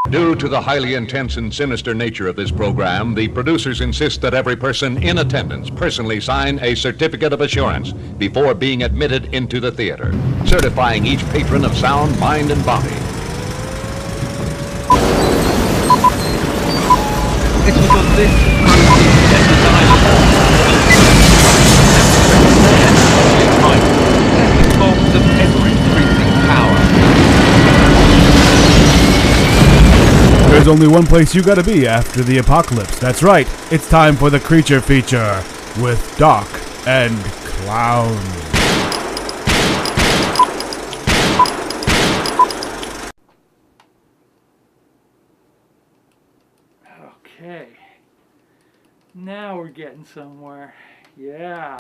Due to the highly intense and sinister nature of this program, the producers insist that every person in attendance personally sign a certificate of assurance before being admitted into the theater, certifying each patron of sound mind and body. It was on this bombs of ever-increasing power. There's only one place you gotta be after the apocalypse. That's right, it's time for the Creature Feature with Doc and Clown. Okay. Now we're getting somewhere. Yeah.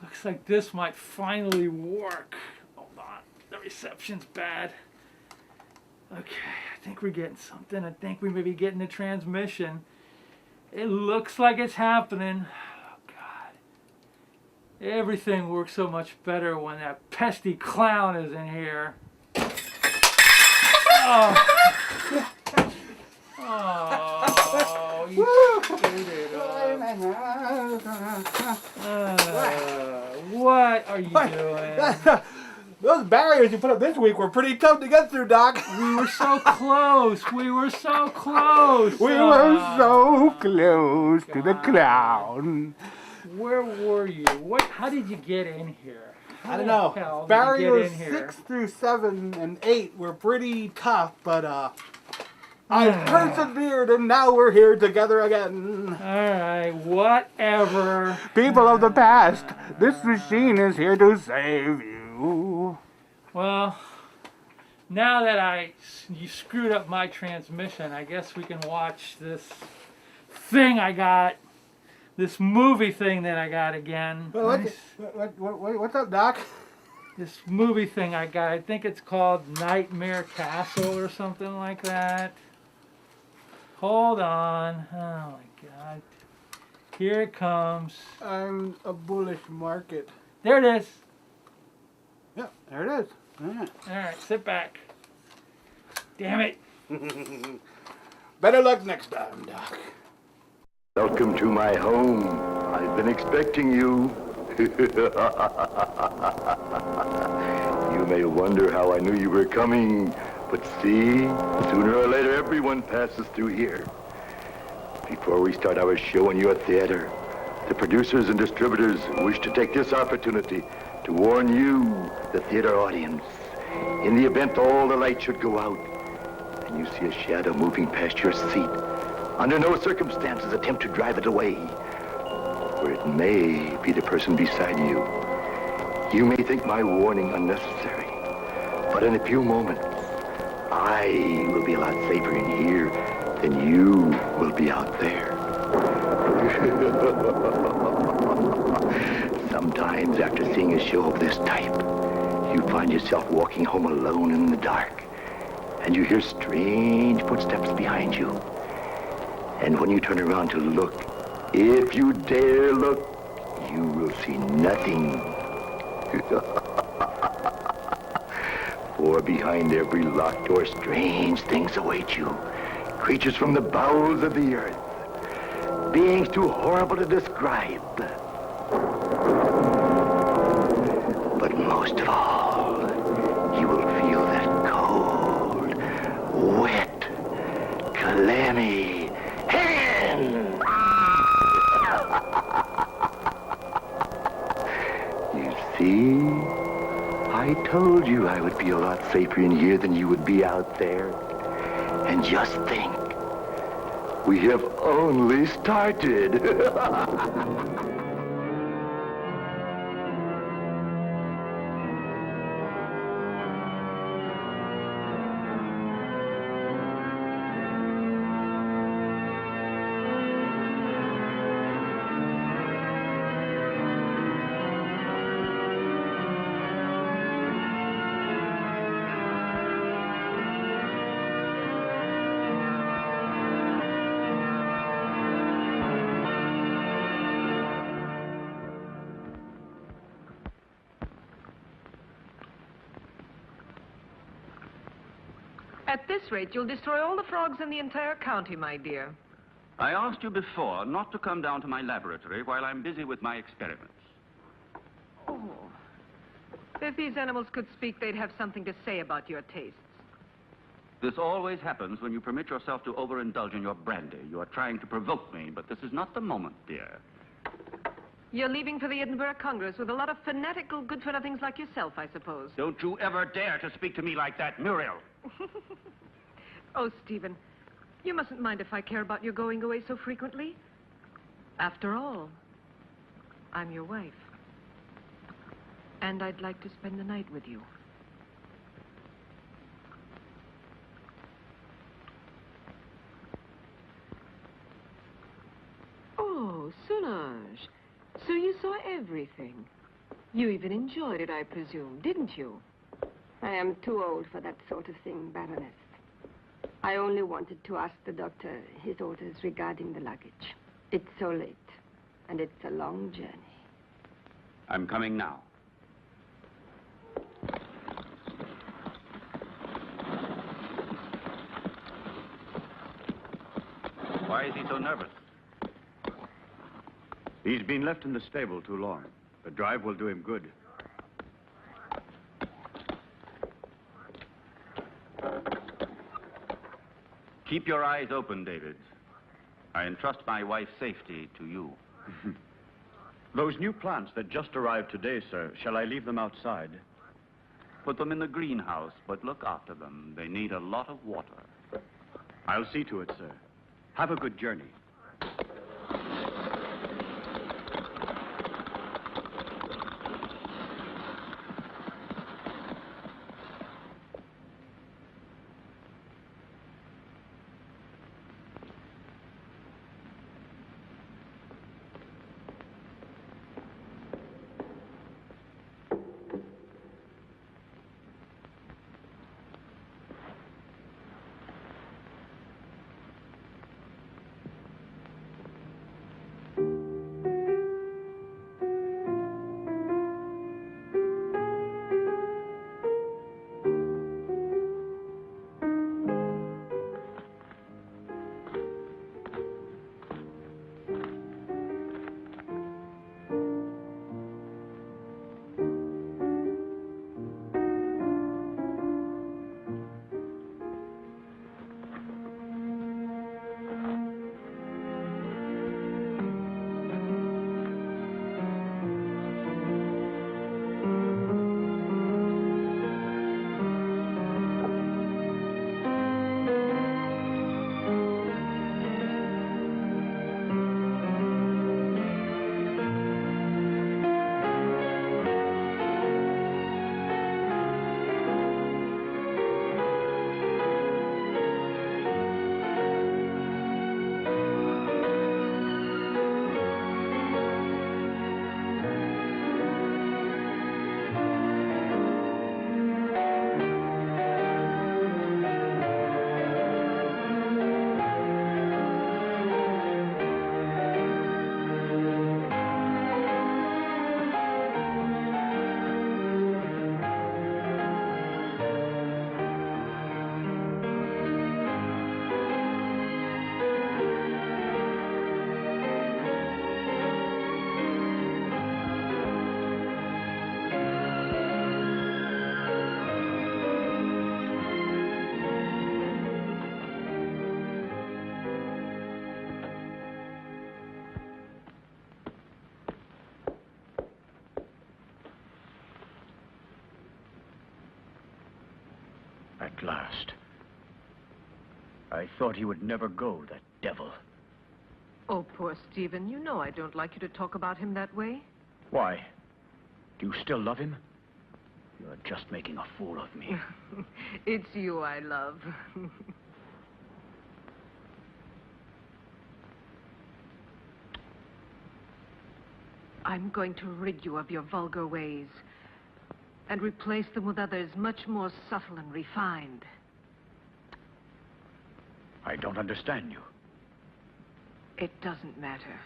Looks like this might finally work. Hold on. The reception's bad. Okay, I think we're getting something. I think we may be getting a transmission. It looks like it's happening. Oh, God. Everything works so much better when that pesky clown is in here. Oh, oh you screwed it up. What are you doing? Those barriers you put up this week were pretty tough to get through, Doc. We were so close. We were so close. We were so close to the clown. Where were you? What? How did you get in here? I don't know. How did you Barriers get in here? 6 through 7 and 8 were pretty tough, but I persevered and now we're here together again. Alright, whatever. People of the past, this machine is here to save you. Well, now that you screwed up my transmission, I guess we can watch this thing I got. This movie thing that I got again. What's up, Doc? This movie thing I got, I think it's called Nightmare Castle or something like that. Hold on. Oh my God. Here it comes. I'm a bullish market. There it is. Yep, there it is. Alright, sit back. Damn it. Better luck next time, Doc. Welcome to my home. I've been expecting you. You may wonder how I knew you were coming, but see, sooner or later everyone passes through here. Before we start our show in your theater, the producers and distributors wish to take this opportunity to warn you, the theater audience, in the event all the lights should go out and you see a shadow moving past your seat, under no circumstances attempt to drive it away, for it may be the person beside you. You may think my warning unnecessary, but in a few moments, I will be a lot safer in here than you will be out there. Sometimes after seeing a show of this type, you find yourself walking home alone in the dark, and you hear strange footsteps behind you. And when you turn around to look, if you dare look, you will see nothing. For behind every locked door, strange things await you. Creatures from the bowels of the earth. Beings too horrible to describe. But most of all, you will feel that cold, wet, clammy hand. You see, I told you I would be a lot safer in here than you would be out there. And just think, we have only started. At this rate, you'll destroy all the frogs in the entire county, my dear. I asked you before not to come down to my laboratory while I'm busy with my experiments. Oh. If these animals could speak, they'd have something to say about your tastes. This always happens when you permit yourself to overindulge in your brandy. You are trying to provoke me, but this is not the moment, dear. You're leaving for the Edinburgh Congress with a lot of fanatical good-for-nothings like yourself, I suppose. Don't you ever dare to speak to me like that, Muriel. Oh, Stephen, you mustn't mind if I care about your going away so frequently. After all, I'm your wife. And I'd like to spend the night with you. Oh, Solange. So you saw everything. You even enjoyed it, I presume, didn't you? I am too old for that sort of thing, Baroness. I only wanted to ask the doctor his orders regarding the luggage. It's so late, and it's a long journey. I'm coming now. Why is he so nervous? He's been left in the stable too long. The drive will do him good. Keep your eyes open, David. I entrust my wife's safety to you. Those new plants that just arrived today, sir, shall I leave them outside? Put them in the greenhouse, but look after them. They need a lot of water. I'll see to it, sir. Have a good journey. At last. I thought he would never go, that devil. Oh, poor Stephen. You know I don't like you to talk about him that way. Why? Do you still love him? You're just making a fool of me. It's you I love. I'm going to rid you of your vulgar ways and replace them with others much more subtle and refined. I don't understand you. It doesn't matter.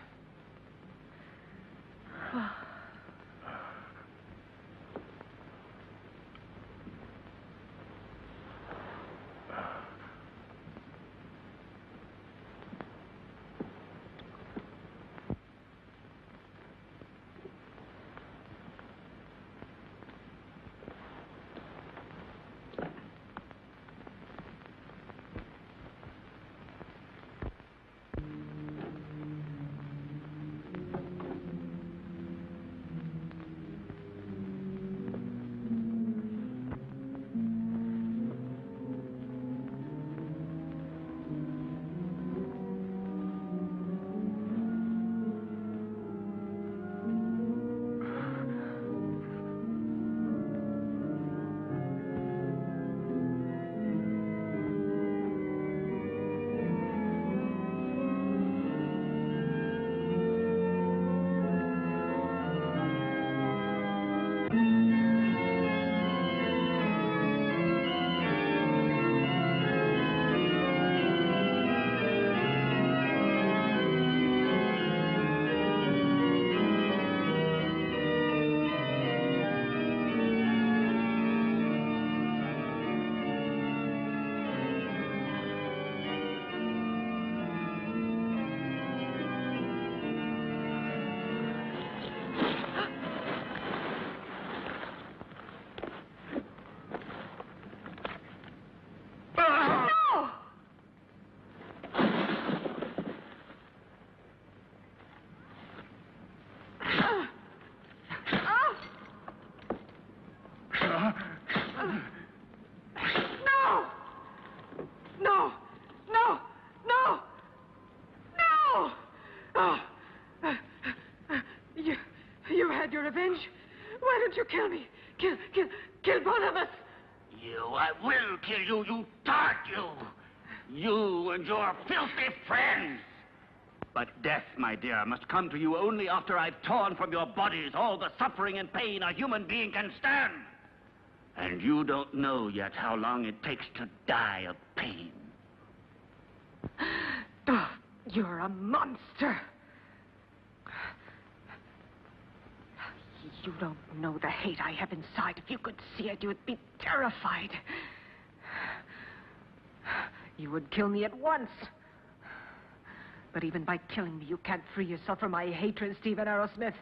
don't you kill me. Kill both of us. I will kill you, you tart, you. You and your filthy friends. But death, my dear, must come to you only after I've torn from your bodies all the suffering and pain a human being can stand. And you don't know yet how long it takes to die of pain. Oh, you're a monster. You don't know the hate I have inside. If you could see it, you would be terrified. You would kill me at once. But even by killing me, you can't free yourself from my hatred, Stephen Arrowsmith.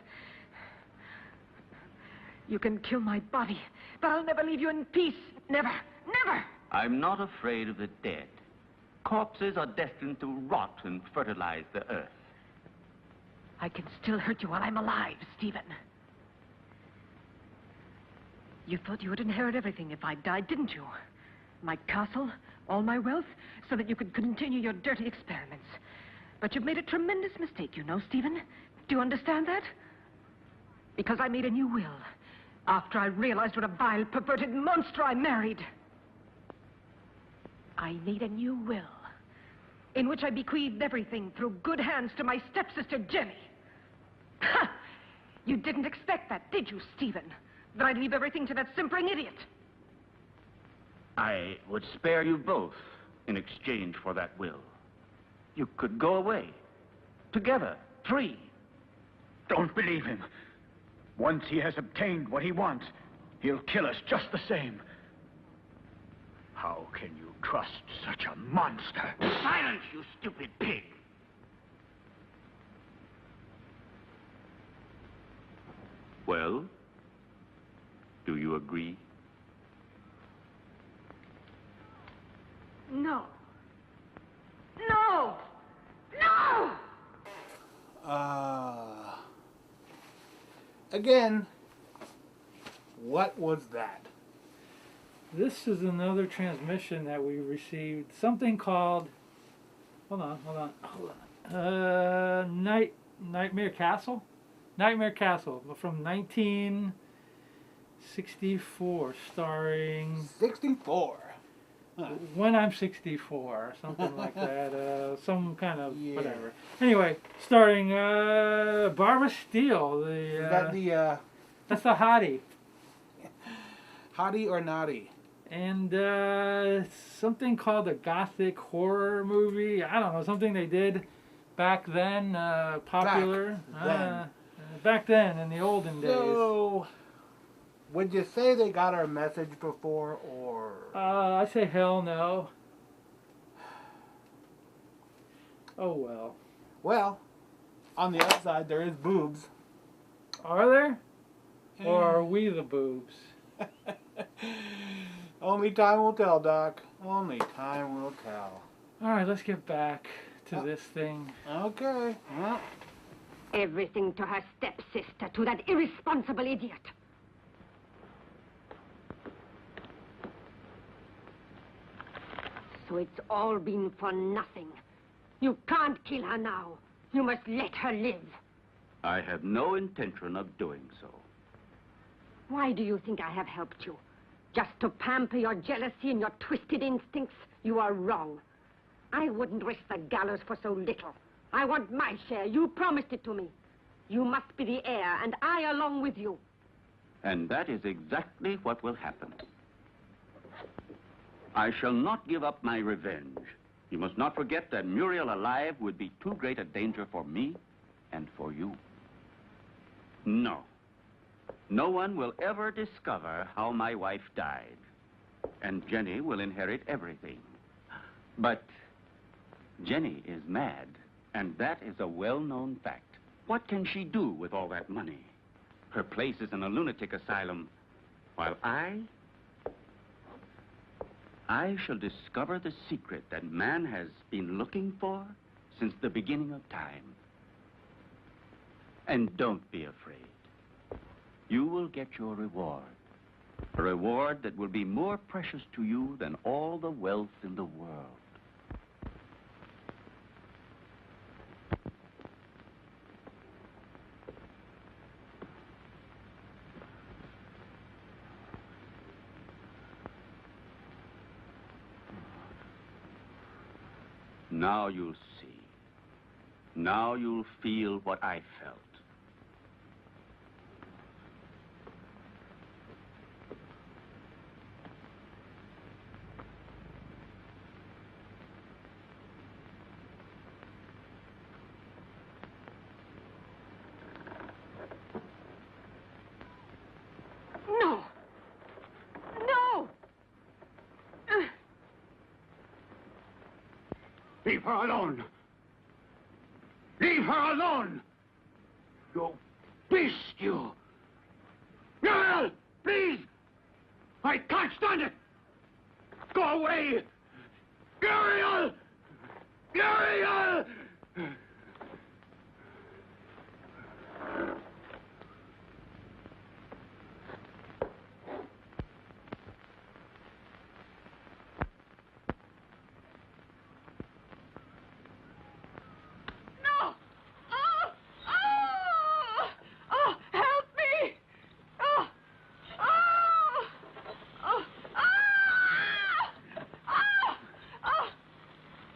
You can kill my body, but I'll never leave you in peace. Never, never. I'm not afraid of the dead. Corpses are destined to rot and fertilize the earth. I can still hurt you while I'm alive, Stephen. You thought you would inherit everything if I died, didn't you? My castle, all my wealth, so that you could continue your dirty experiments. But you've made a tremendous mistake, you know, Stephen. Do you understand that? Because I made a new will after I realized what a vile, perverted monster I married. I made a new will in which I bequeathed everything through good hands to my stepsister, Jenny. Ha! You didn't expect that, did you, Stephen? That I'd leave everything to that simpering idiot. I would spare you both in exchange for that will. You could go away, together, free. Don't believe him. Once he has obtained what he wants, he'll kill us just the same. How can you trust such a monster? Silence, you stupid pig! Well, do you agree? No. No! No! Again, what was that? This is another transmission that we received. Something called. Hold on. Nightmare Castle? Nightmare Castle from 1964, starring. 64. When I'm 64, something like that. Some kind of whatever. Anyway, starring Barbara Steele. Is that the that's the hottie. Hottie or Naughty? And something called a gothic horror movie. I don't know, something they did back then, popular. Back then, in the olden days. So, would you say they got our message before, or? I say hell no. Oh well. Well, on the upside, there is boobs. Are there? Or are we the boobs? Only time will tell, Doc. Only time will tell. All right, let's get back to this thing. Okay. Well. Everything to her stepsister, to that irresponsible idiot. So it's all been for nothing. You can't kill her now. You must let her live. I have no intention of doing so. Why do you think I have helped you? Just to pamper your jealousy and your twisted instincts? You are wrong. I wouldn't risk the gallows for so little. I want my share. You promised it to me. You must be the heir, and I along with you. And that is exactly what will happen. I shall not give up my revenge. You must not forget that Muriel alive would be too great a danger for me and for you. No. No one will ever discover how my wife died. And Jenny will inherit everything. But Jenny is mad, and that is a well-known fact. What can she do with all that money? Her place is in a lunatic asylum, while I shall discover the secret that man has been looking for since the beginning of time. And don't be afraid. You will get your reward. A reward that will be more precious to you than all the wealth in the world. Now you'll see. Now you'll feel what I felt. No! No! Leave her alone! Leave her alone! You beast, you! Muriel! Please! I can't stand it! Go away! Muriel! Muriel! No! Oh! Oh! Oh! Help me! Oh! Oh! Oh! Ah! Ah! Oh!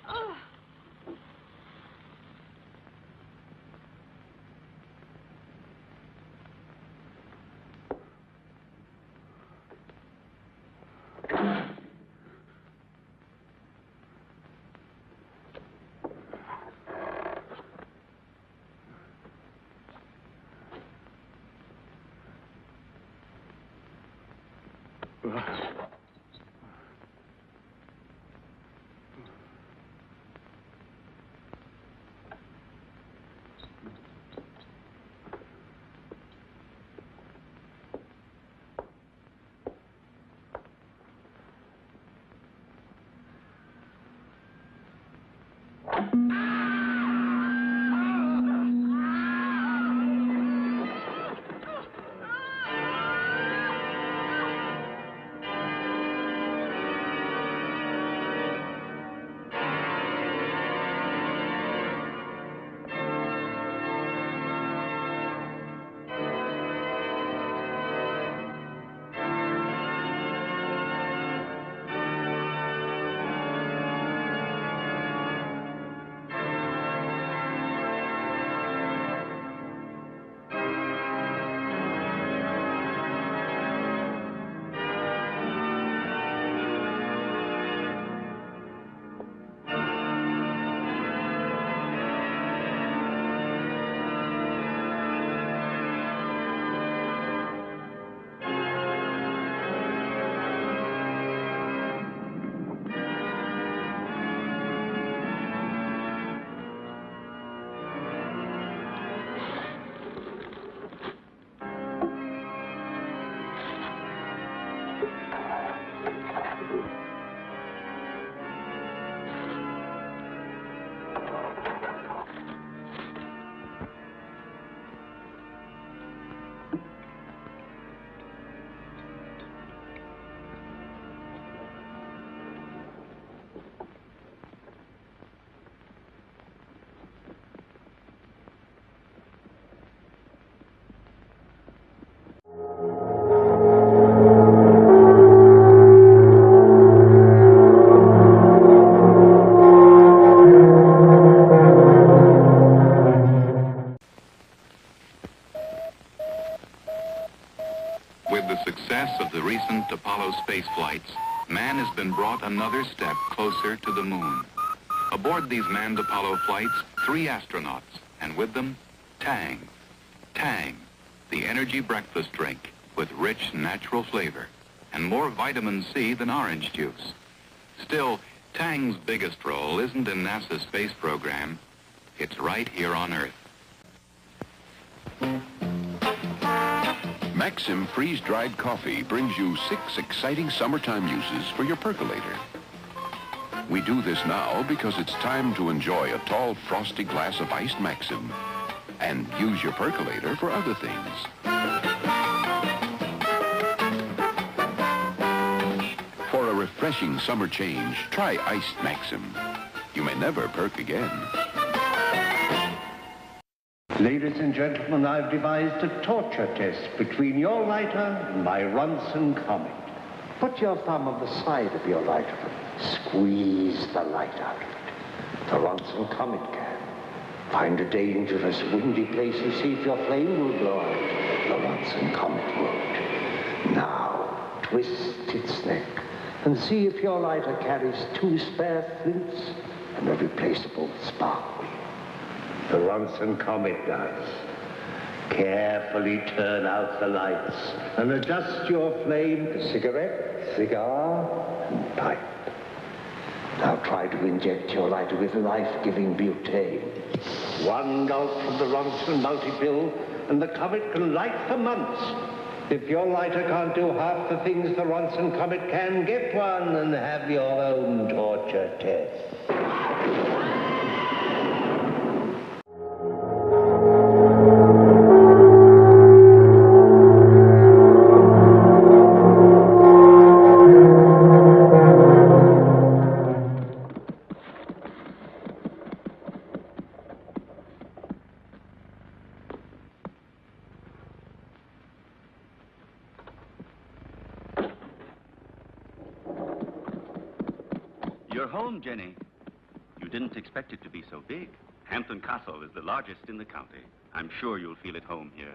Oh! With the success of the recent Apollo space flights, man has been brought another step closer to the moon. Aboard these manned Apollo flights, 3 astronauts, and with them, Tang. Tang, the energy breakfast drink with rich natural flavor and more vitamin C than orange juice. Still, Tang's biggest role isn't in NASA's space program. It's right here on Earth. Maxim freeze-dried coffee brings you 6 exciting summertime uses for your percolator. We do this now because it's time to enjoy a tall, frosty glass of iced Maxim and use your percolator for other things. For a refreshing summer change, try iced Maxim. You may never perk again. Ladies and gentlemen, I've devised a torture test between your lighter and my Ronson Comet. Put your thumb on the side of your lighter. Squeeze the light out of it. The Ronson Comet can. Find a dangerous, windy place and see if your flame will blow out. The Ronson Comet won't. Now, twist its neck and see if your lighter carries 2 spare flints and a replaceable spark wheel. The Ronson Comet does. Carefully turn out the lights and adjust your flame to cigarette, cigar, and pipe. Now try to inject your lighter with life-giving butane. 1 gulp from the Ronson multi-pill, and the Comet can light for months. If your lighter can't do half the things the Ronson Comet can, get one and have your own torture test. You're home, Jenny. You didn't expect it to be so big. Hampton Castle is the largest in the county. I'm sure you'll feel at home here.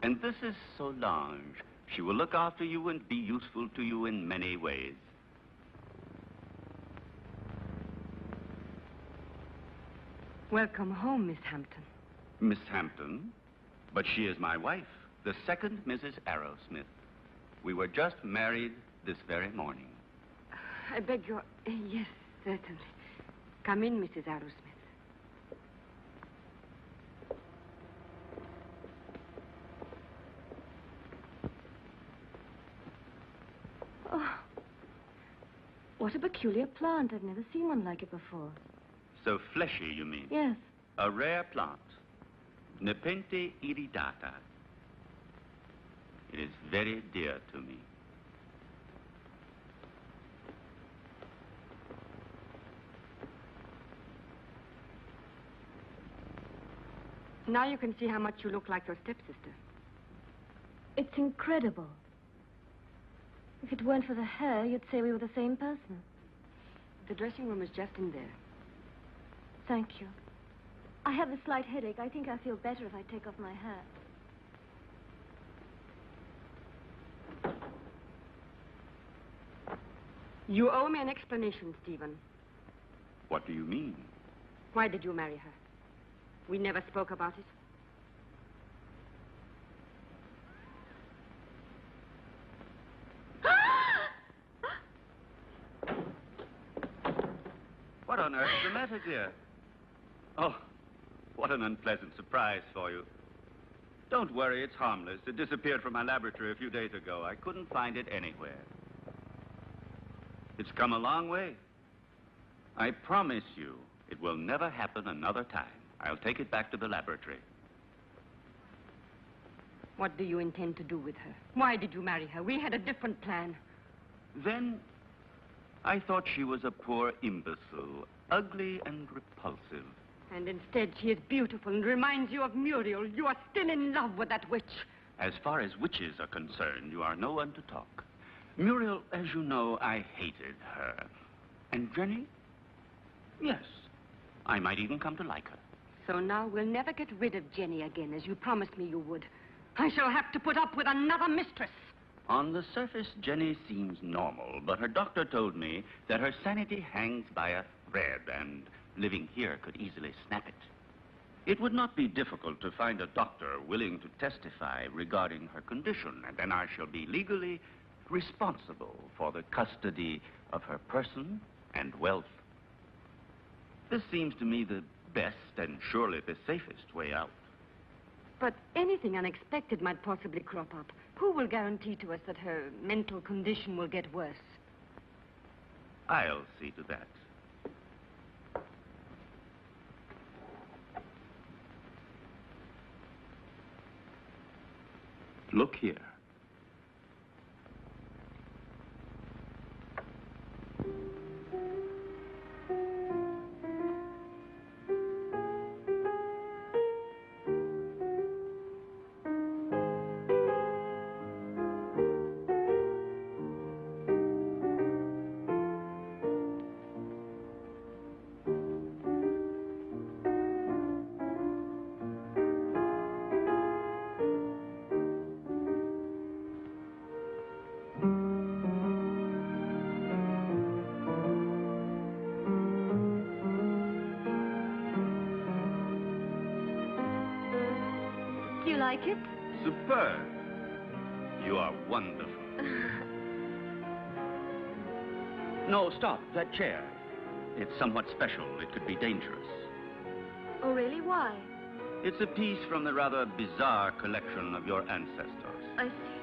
And this is Solange. She will look after you and be useful to you in many ways. Welcome home, Miss Hampton. Miss Hampton? But she is my wife, the second Mrs. Arrowsmith. We were just married this very morning. I beg your... Yes, certainly. Come in, Mrs. Arrowsmith. Oh, what a peculiar plant. I've never seen one like it before. So fleshy, you mean? Yes. A rare plant. Nepenthe iridata. It is very dear to me. Now you can see how much you look like your stepsister. It's incredible. If it weren't for the hair, you'd say we were the same person. The dressing room is just in there. Thank you. I have a slight headache. I think I'll feel better if I take off my hat. You owe me an explanation, Stephen. What do you mean? Why did you marry her? We never spoke about it. What on earth's the matter, dear? Oh, what an unpleasant surprise for you. Don't worry, it's harmless. It disappeared from my laboratory a few days ago. I couldn't find it anywhere. It's come a long way. I promise you, it will never happen another time. I'll take it back to the laboratory. What do you intend to do with her? Why did you marry her? We had a different plan. Then, I thought she was a poor imbecile, ugly and repulsive. And instead, she is beautiful and reminds you of Muriel. You are still in love with that witch. As far as witches are concerned, you are no one to talk. Muriel, as you know, I hated her. And Jenny? Yes, I might even come to like her. So now we'll never get rid of Jenny again, as you promised me you would. I shall have to put up with another mistress. On the surface, Jenny seems normal, but her doctor told me that her sanity hangs by a thread, and living here could easily snap it. It would not be difficult to find a doctor willing to testify regarding her condition, and then I shall be legally responsible for the custody of her person and wealth. This seems to me the best and surely the safest way out. But anything unexpected might possibly crop up. Who will guarantee to us that her mental condition will get worse? I'll see to that. Look here. like it? Superb. You are wonderful. No, stop. That chair. It's somewhat special. It could be dangerous. Oh, really? Why? It's a piece from the rather bizarre collection of your ancestors. I see.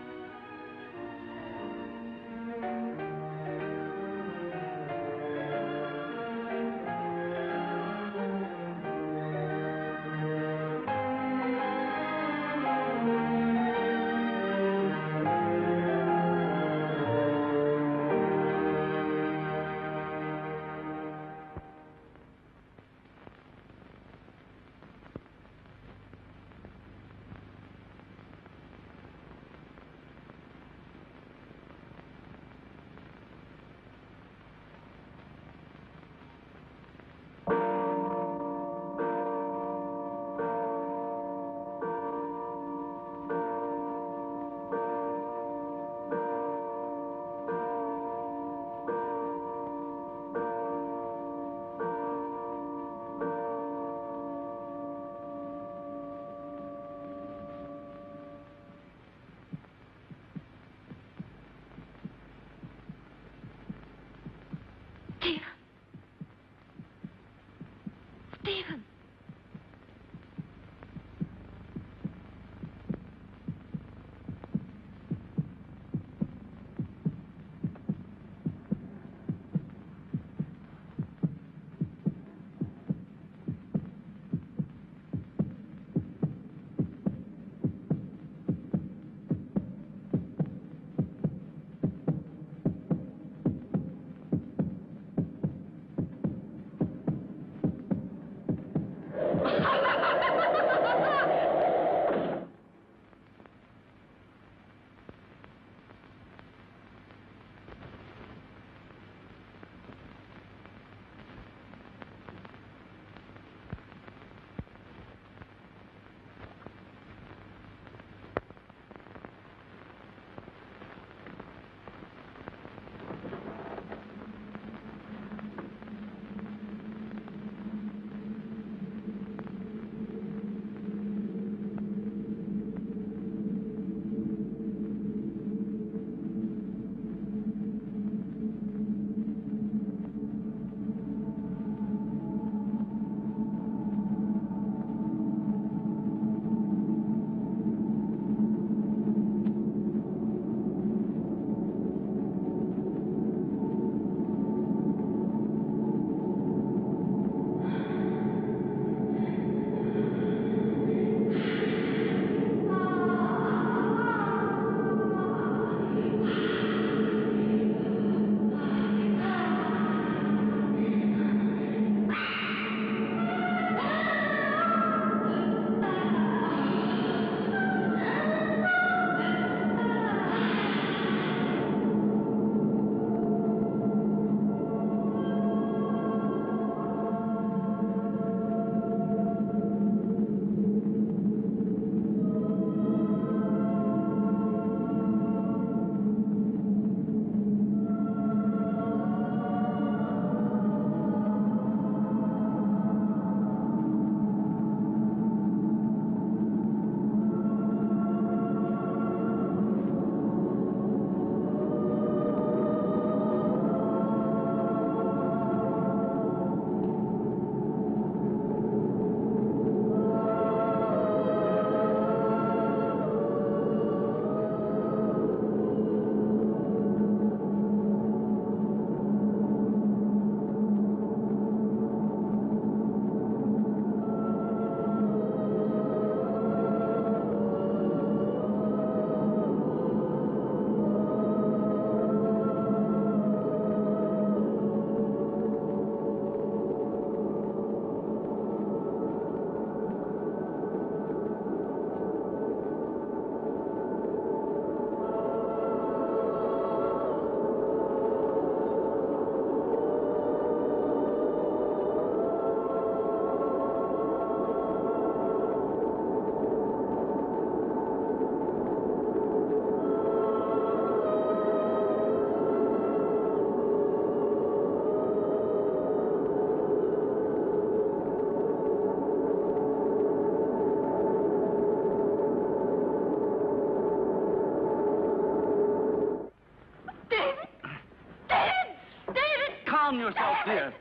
Calm yourself, dear.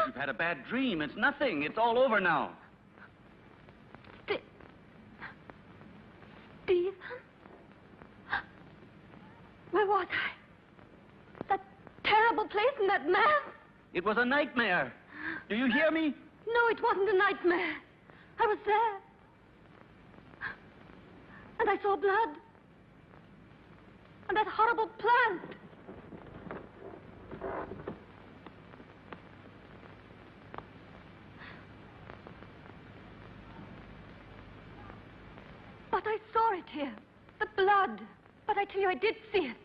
You've had a bad dream. It's nothing. It's all over now. Stephen? Where was I? That terrible place and that man? It was a nightmare. Do you hear me? No, it wasn't a nightmare. I was there. And I saw blood. And that horrible plant. But I saw it here. The blood. But I tell you, I did see it.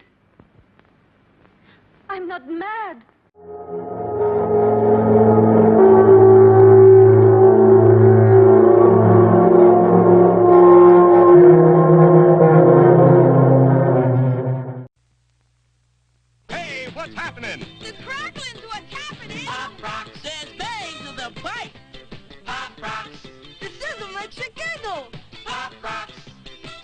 I'm not mad. Hey, what's happening? The Cracklin's what's happening. Pop Rocks says bang to the pipe. Pop Rocks. The sizzle makes you giggle. Pop Rocks.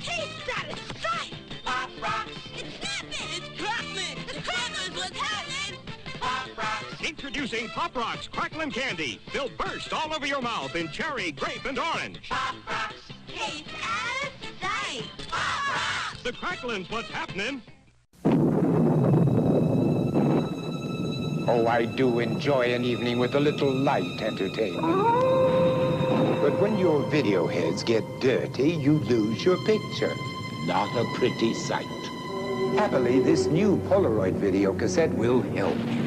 Taste satisfied. Pop Rocks. It's snapping. It's crackling. The Cracklin's what's happening. Pop Rocks. Introducing Pop Rocks Cracklin' Candy. They'll burst all over your mouth in cherry, grape, and orange. Pop Rocks. Taste satisfied. Pop Rocks. The Cracklin's what's happening. Oh, I do enjoy an evening with a little light entertainment. But when your video heads get dirty, you lose your picture. Not a pretty sight. Happily, this new Polaroid video cassette will help you.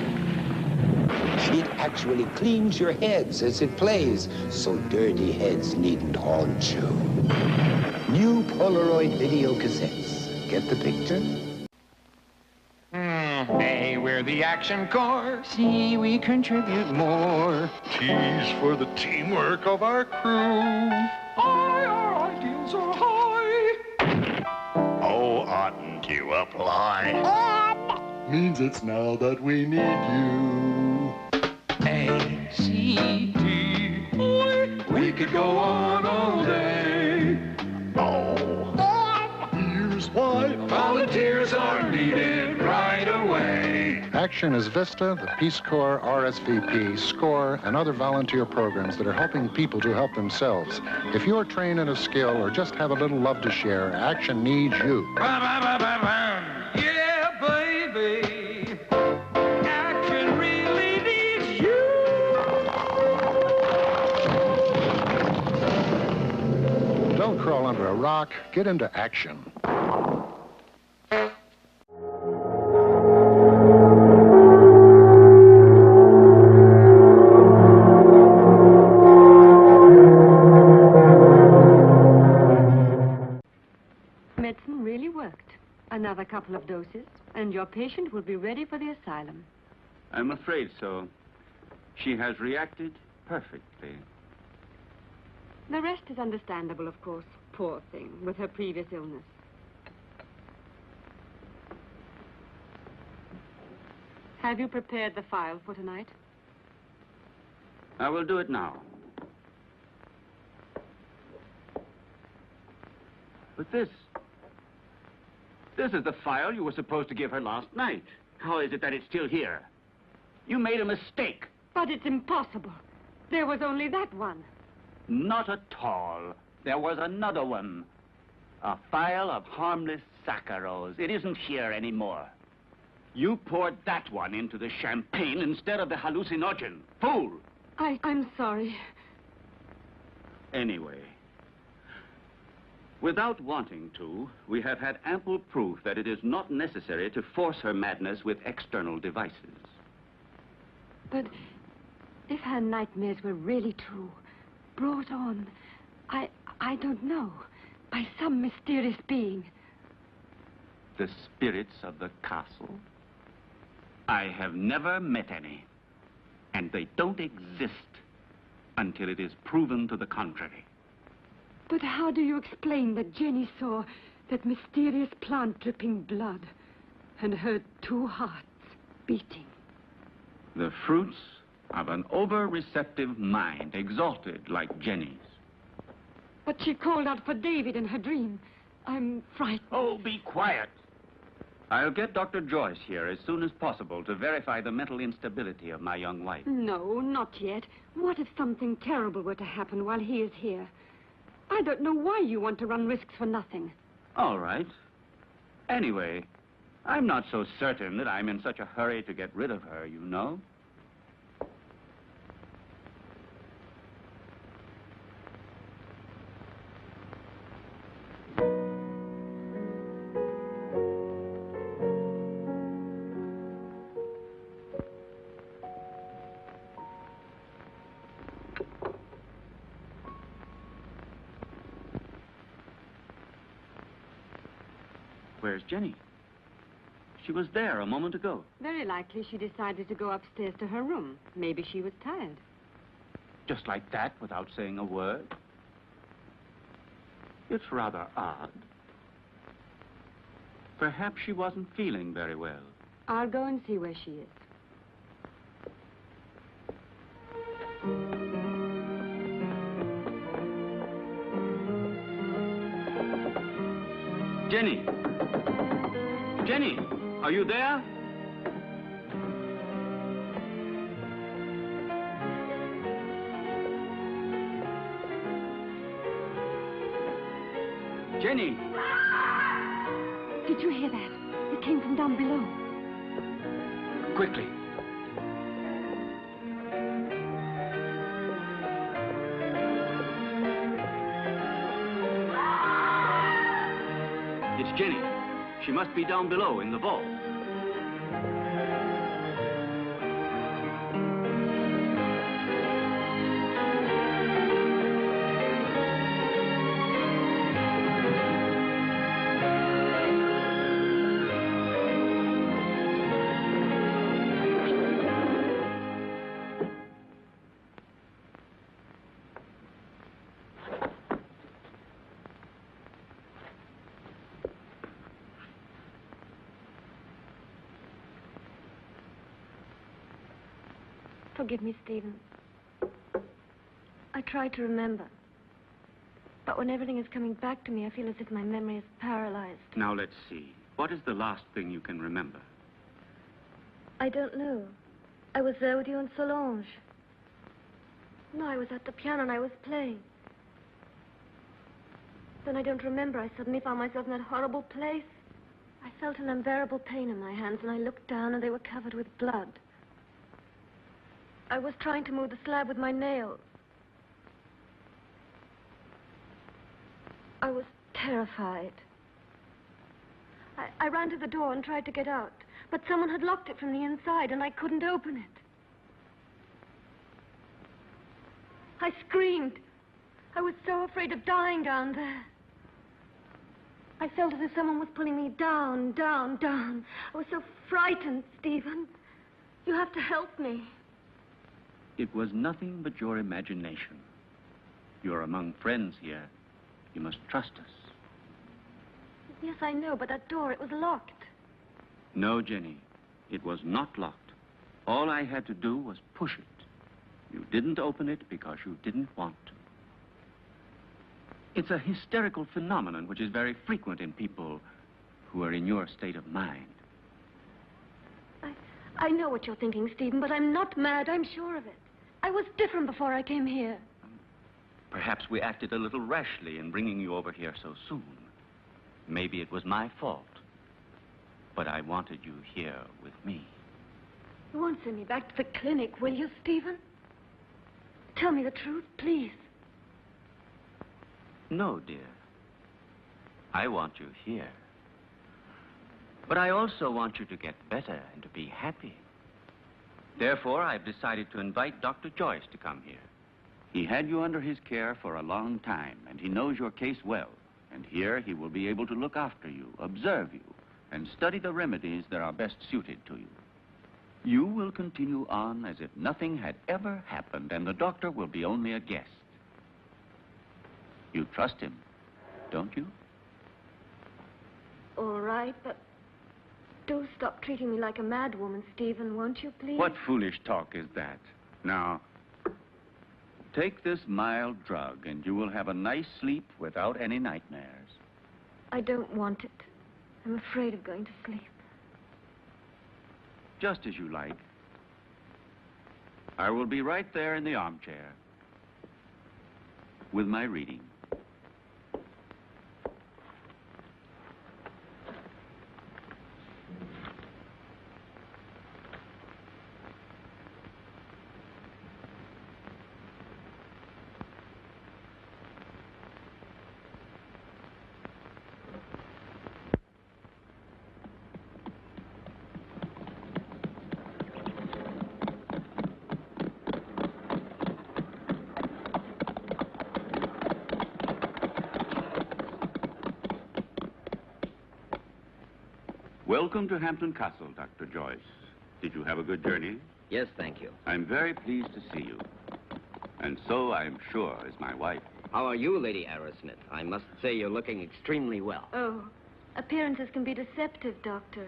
It actually cleans your heads as it plays, so dirty heads needn't haunt you. New Polaroid video cassettes. Get the picture? Hey, we're the Action Corps. See, we contribute more. T's for the teamwork of our crew. Our ideals are high. Oh, oughtn't you apply? Means it's now that we need you. A, C, D, we could go on all day. Here's why Volunteers are needed right away. Action is VISTA, the Peace Corps, RSVP, SCORE, and other volunteer programs that are helping people to help themselves. If you're trained in a skill or just have a little love to share, Action needs you. Yeah, baby. Action really needs you. Don't crawl under a rock. Get into action. Medicine really worked. Another couple of doses, and your patient will be ready for the asylum. I'm afraid so. She has reacted perfectly. The rest is understandable, of course. Poor thing, with her previous illness. Have you prepared the file for tonight? I will do it now. But this is the file you were supposed to give her last night. How is it that it's still here? You made a mistake. But it's impossible. There was only that one. Not at all. There was another one. A file of harmless saccharos. It isn't here anymore. You poured that one into the champagne instead of the hallucinogen. Fool! I'm sorry. Anyway, without wanting to, we have had ample proof that it is not necessary to force her madness with external devices. But if her nightmares were really true, brought on, I don't know, by some mysterious being. The spirits of the castle? I have never met any, and they don't exist until it is proven to the contrary. But how do you explain that Jenny saw that mysterious plant dripping blood and heard two hearts beating? The fruits of an over-receptive mind, exalted like Jenny's. But she called out for David in her dream. I'm frightened. Oh, be quiet. I'll get Dr. Joyce here as soon as possible to verify the mental instability of my young wife. No, not yet. What if something terrible were to happen while he is here? I don't know why you want to run risks for nothing. All right. Anyway, I'm not so certain that I'm in such a hurry to get rid of her, you know. Where's Jenny? She was there a moment ago. Very likely she decided to go upstairs to her room. Maybe she was tired. Just like that, without saying a word? It's rather odd. Perhaps she wasn't feeling very well. I'll go and see where she is. Jenny! Jenny, are you there? Jenny! Did you hear that? It came from down below. Quickly. It's Jenny. She must be down below in the vault. Forgive me, Stephen. I try to remember. But when everything is coming back to me, I feel as if my memory is paralyzed. Now, let's see. What is the last thing you can remember? I don't know. I was there with you and Solange. No, I was at the piano and I was playing. Then I don't remember. I suddenly found myself in that horrible place. I felt an unbearable pain in my hands and I looked down and they were covered with blood. I was trying to move the slab with my nails. I was terrified. I ran to the door and tried to get out, but someone had locked it from the inside and I couldn't open it. I screamed. I was so afraid of dying down there. I felt as if someone was pulling me down, down, down. I was so frightened, Stephen. You have to help me. It was nothing but your imagination. You're among friends here. You must trust us. Yes, I know, but that door, it was locked. No, Jenny. It was not locked. All I had to do was push it. You didn't open it because you didn't want to. It's a hysterical phenomenon which is very frequent in people who are in your state of mind. I know what you're thinking, Stephen, but I'm not mad. I'm sure of it. I was different before I came here. Perhaps we acted a little rashly in bringing you over here so soon. Maybe it was my fault. But I wanted you here with me. You won't send me back to the clinic, will you, Stephen? Tell me the truth, please. No, dear. I want you here. But I also want you to get better and to be happy. Therefore, I've decided to invite Dr. Joyce to come here. He had you under his care for a long time, and he knows your case well. And here he will be able to look after you, observe you, and study the remedies that are best suited to you. You will continue on as if nothing had ever happened, and the doctor will be only a guest. You trust him, don't you? All right, but do stop treating me like a madwoman, Stephen, won't you, please? What foolish talk is that? Now, take this mild drug, and you will have a nice sleep without any nightmares. I don't want it. I'm afraid of going to sleep. just as you like. I will be right there in the armchair with my reading. Welcome to Hampton Castle, Dr. Joyce. Did you have a good journey? Yes, thank you. I'm very pleased to see you. And so, I'm sure, is my wife. How are you, Lady Arrowsmith? I must say you're looking extremely well. Oh, appearances can be deceptive, Doctor.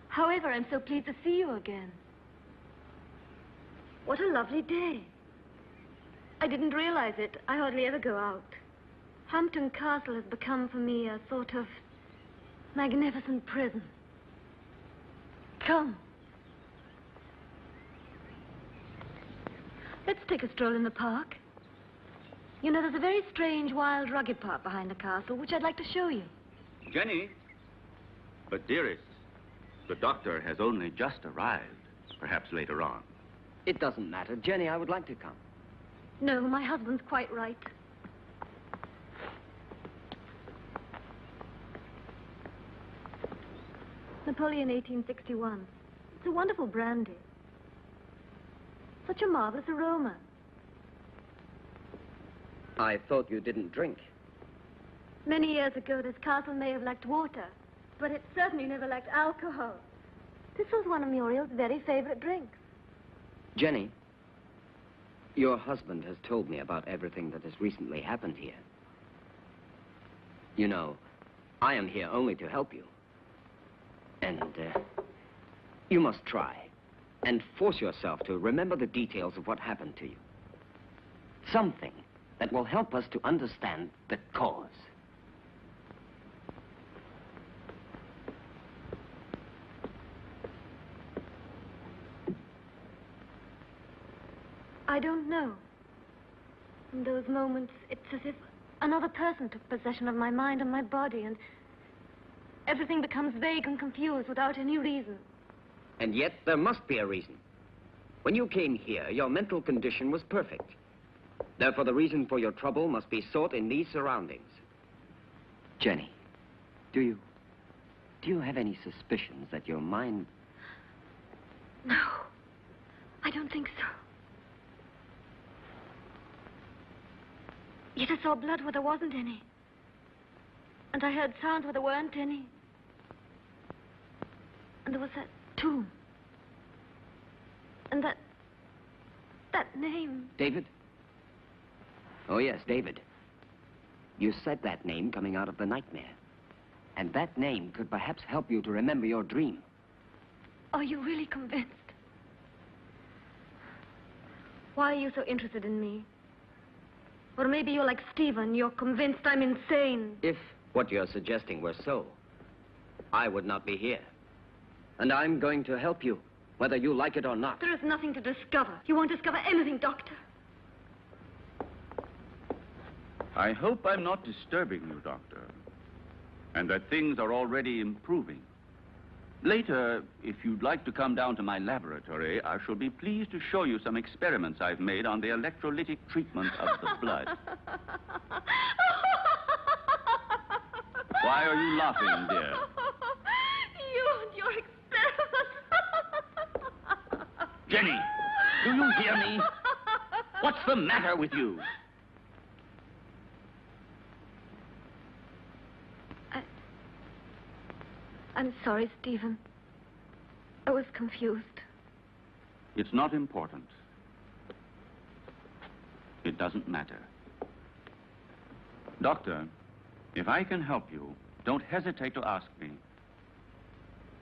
However, I'm so pleased to see you again. What a lovely day. I didn't realize it. I hardly ever go out. Hampton Castle has become for me a sort of magnificent prison. Come. Let's take a stroll in the park. You know, there's a very strange, wild, rugged part behind the castle, which I'd like to show you. Jenny? But dearest, the doctor has only just arrived. Perhaps later on. It doesn't matter. Jenny, I would like to come. No, my husband's quite right. Napoleon 1861. It's a wonderful brandy. Such a marvelous aroma. I thought you didn't drink. Many years ago, this castle may have lacked water, but it certainly never lacked alcohol. This was one of Muriel's very favorite drinks. Jenny, your husband has told me about everything that has recently happened here. You know, I am here only to help you. And you must try and force yourself to remember the details of what happened to you. Something that will help us to understand the cause. I don't know. In those moments, it's as if another person took possession of my mind and my body, and everything becomes vague and confused without any reason. And yet, there must be a reason. When you came here, your mental condition was perfect. Therefore, the reason for your trouble must be sought in these surroundings. Jenny, do you have any suspicions that your mind... No, I don't think so. Yet I saw blood where there wasn't any. And I heard sounds where there weren't any. And there was that tomb. And that name. David? Oh, yes, David. You said that name coming out of the nightmare. And that name could perhaps help you to remember your dream. Are you really convinced? Why are you so interested in me? Or maybe you're like Stephen, you're convinced I'm insane. If what you're suggesting were so, I would not be here. And I'm going to help you, whether you like it or not. There is nothing to discover. You won't discover anything, Doctor. I hope I'm not disturbing you, Doctor, and that things are already improving. Later, if you'd like to come down to my laboratory, I shall be pleased to show you some experiments I've made on the electrolytic treatment of the blood. Why are you laughing, dear? You and your experiments. Jenny, do you hear me? What's the matter with you? I'm sorry, Stephen. I was confused. It's not important. It doesn't matter. Doctor, if I can help you, don't hesitate to ask me.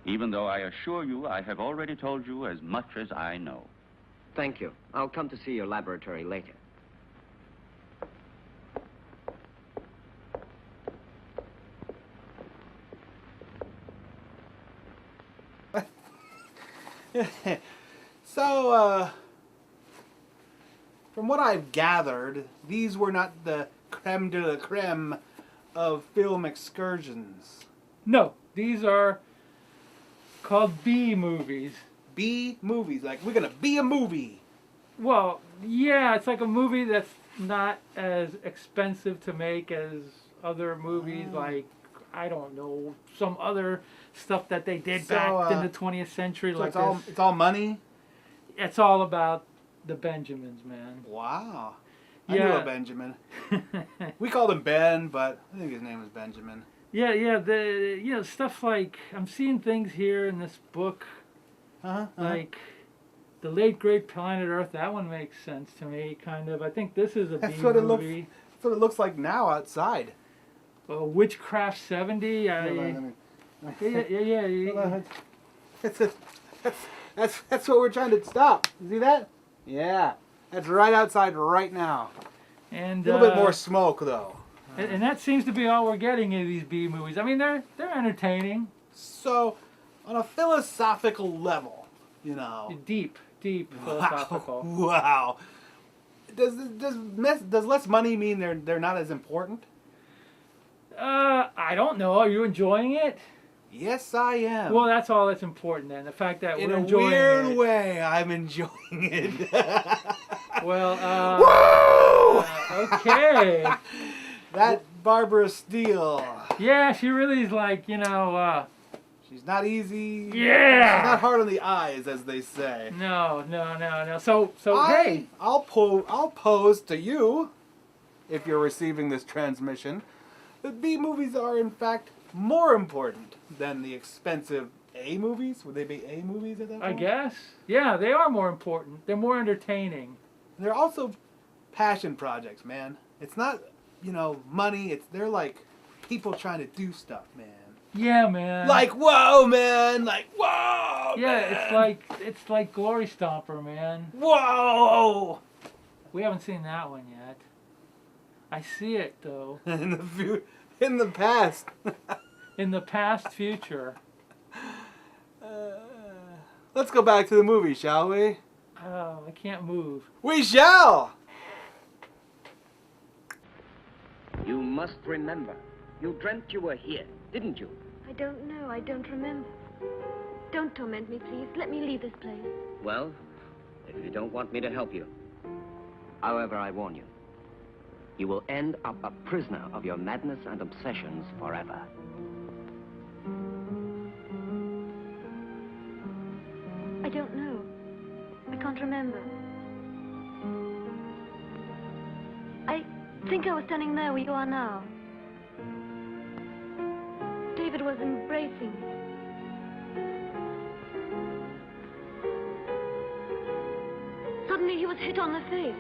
Even though I assure you I have already told you as much as I know. Thank you. I'll come to see your laboratory later. So, from what I've gathered, these were not the creme de la creme of film excursions. No, these are called B movies. B movies, like we're gonna be a movie. Well, yeah, it's like a movie that's not as expensive to make as other movies, like, I don't know, some other stuff that they did back in the 20th century. So like it's all money? It's all about the Benjamins, man. Wow. I knew a Benjamin. We called him Ben, but I think his name was Benjamin. Yeah, stuff like, I'm seeing things here in this book, like The Late Great Planet Earth. That one makes sense to me, kind of. I think this is a B movie. That's what it looks like now outside. Witchcraft 70. Yeah. That's what we're trying to stop. You see that? Yeah. That's right outside right now. And a little bit more smoke, though. And that seems to be all we're getting in these B movies. I mean, they're entertaining. So, on a philosophical level, you know. Deep philosophical. Wow. Does less money mean they're not as important? I don't know. Are you enjoying it? Yes, I am. Well, that's all that's important then. The fact that we're enjoying it. In a weird way, I'm enjoying it. Well, Woo! Okay. That Barbara Steele. Yeah, she really is like, you know, she's not easy. Yeah. She's not hard on the eyes, as they say. No. So hey, I'll pose to you, if you're receiving this transmission, that B movies are in fact more important than the expensive A movies. Would they be A movies at that point? I guess. Yeah, they are more important. They're more entertaining. They're also passion projects, man. It's not, money. They're like people trying to do stuff, man. Yeah, man. Like, whoa, man. Like, whoa, yeah, man. it's like Glory Stomper, man. Whoa. We haven't seen that one yet. I see it though. In the past. In the past future. Let's go back to the movie, shall we? Oh, I can't move. We shall! You must remember. You dreamt you were here, didn't you? I don't know. I don't remember. Don't torment me, please. Let me leave this place. Well, if you don't want me to help you. However, I warn you. You will end up a prisoner of your madness and obsessions forever. I don't know. I can't remember. I think I was standing there where you are now. David was embracing me. Suddenly he was hit on the face.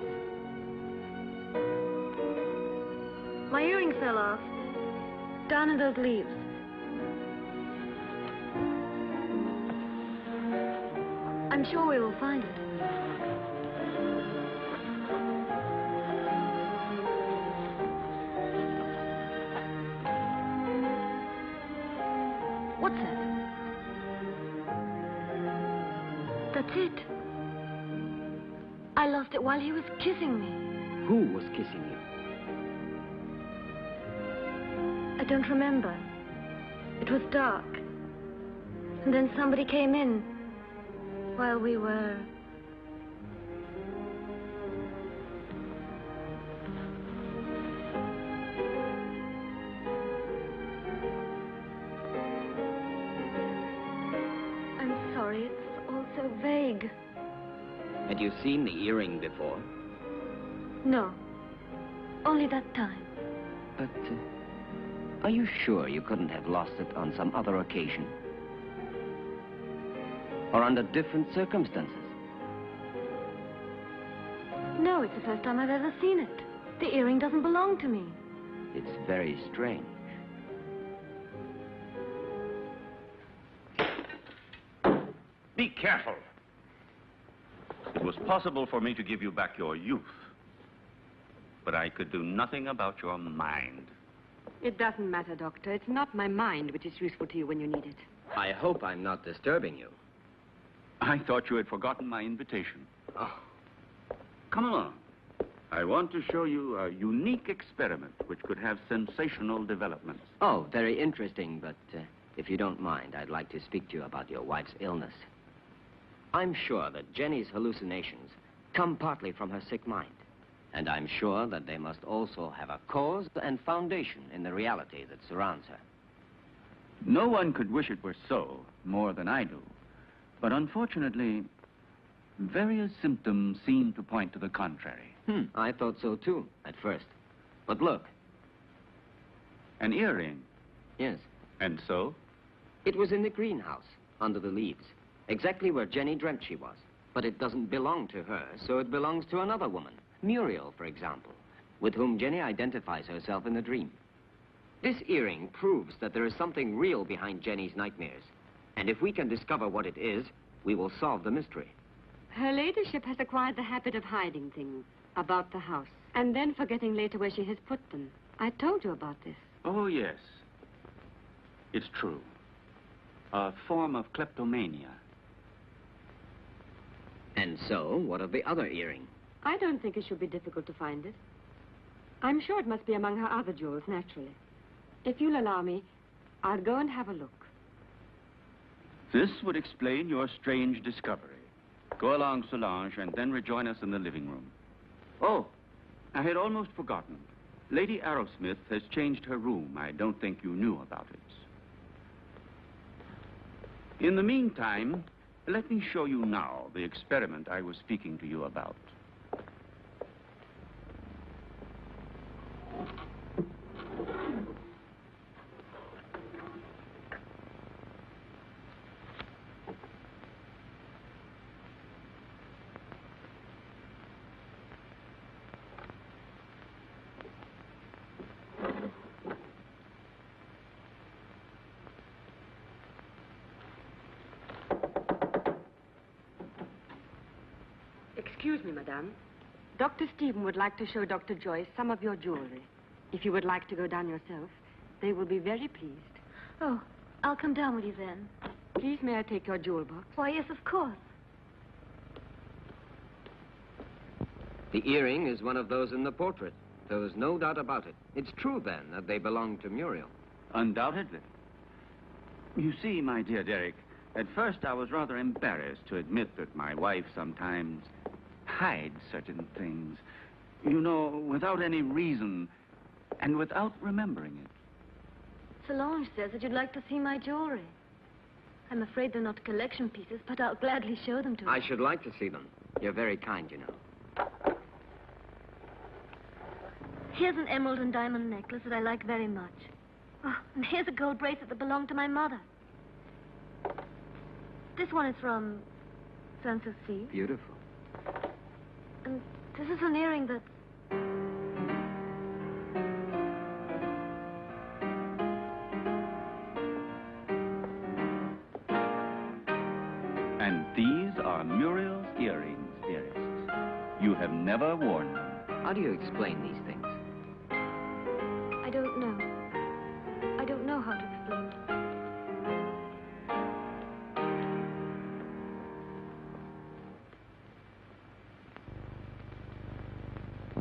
My earring fell off, down in those leaves. I'm sure we will find it. What's that? That's it. I lost it while he was kissing me. Who was kissing you? I don't remember. It was dark. And then somebody came in while we were... I'm sorry, it's all so vague. Had you seen the earring before? No. Only that time. But, are you sure you couldn't have lost it on some other occasion? Or under different circumstances? No, it's the first time I've ever seen it. The earring doesn't belong to me. It's very strange. Be careful. It was possible for me to give you back your youth, but I could do nothing about your mind. It doesn't matter, Doctor. It's not my mind which is useful to you when you need it. I hope I'm not disturbing you. I thought you had forgotten my invitation. Oh. Come along. I want to show you a unique experiment which could have sensational developments. Oh, very interesting, but if you don't mind, I'd like to speak to you about your wife's illness. I'm sure that Jenny's hallucinations come partly from her sick mind. And I'm sure that they must also have a cause and foundation in the reality that surrounds her. No one could wish it were so, more than I do. But unfortunately, various symptoms seem to point to the contrary. I thought so too, at first. But look. An earring? Yes. And so? It was in the greenhouse, under the leaves. Exactly where Jenny dreamt she was. But it doesn't belong to her, so it belongs to another woman. Muriel, for example, with whom Jenny identifies herself in the dream. This earring proves that there is something real behind Jenny's nightmares. And if we can discover what it is, we will solve the mystery. Her ladyship has acquired the habit of hiding things about the house, and then forgetting later where she has put them. I told you about this. Oh, yes. It's true. A form of kleptomania. And so, what of the other earring? I don't think it should be difficult to find it. I'm sure it must be among her other jewels, naturally. If you'll allow me, I'll go and have a look. This would explain your strange discovery. Go along, Solange, and then rejoin us in the living room. Oh, I had almost forgotten. Lady Arrowsmith has changed her room. I don't think you knew about it. In the meantime, let me show you now the experiment I was speaking to you about. Excuse me, madame. Dr. Stephen would like to show Dr. Joyce some of your jewelry. If you would like to go down yourself, they will be very pleased. Oh, I'll come down with you then. Please, may I take your jewel box? Why, yes, of course. The earring is one of those in the portrait. There was no doubt about it. It's true, then, that they belong to Muriel. Undoubtedly. You see, my dear Derek, at first I was rather embarrassed to admit that my wife sometimes hides certain things. You know, without any reason and without remembering it. Solange says that you'd like to see my jewelry. I'm afraid they're not collection pieces, but I'll gladly show them to you. I should like to see them. You're very kind, you know. Here's an emerald and diamond necklace that I like very much. Oh, and here's a gold bracelet that belonged to my mother. This one is from Sanssouci. Beautiful. And this is an earring that... And these are Muriel's earrings, dearest. You have never worn them. How do you explain these things? I don't know. I don't know how to explain them.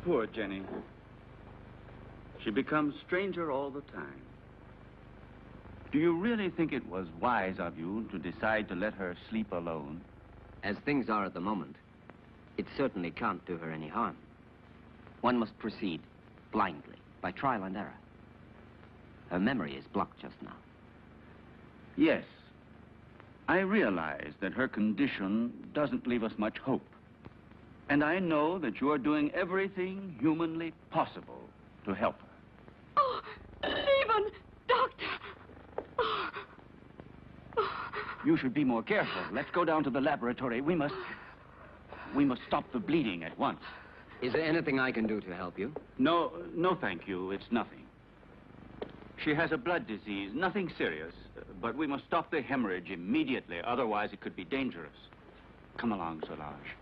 Poor Jenny. She becomes stranger all the time. Do you really think it was wise of you to decide to let her sleep alone? As things are at the moment, it certainly can't do her any harm. One must proceed blindly, by trial and error. Her memory is blocked just now. Yes. I realize that her condition doesn't leave us much hope. And I know that you are doing everything humanly possible to help her. Oh, Stephen! Doctor! You should be more careful. Let's go down to the laboratory. We must stop the bleeding at once. Is there anything I can do to help you? No, thank you. It's nothing. She has a blood disease, nothing serious. But we must stop the hemorrhage immediately. Otherwise, it could be dangerous. Come along, Solange.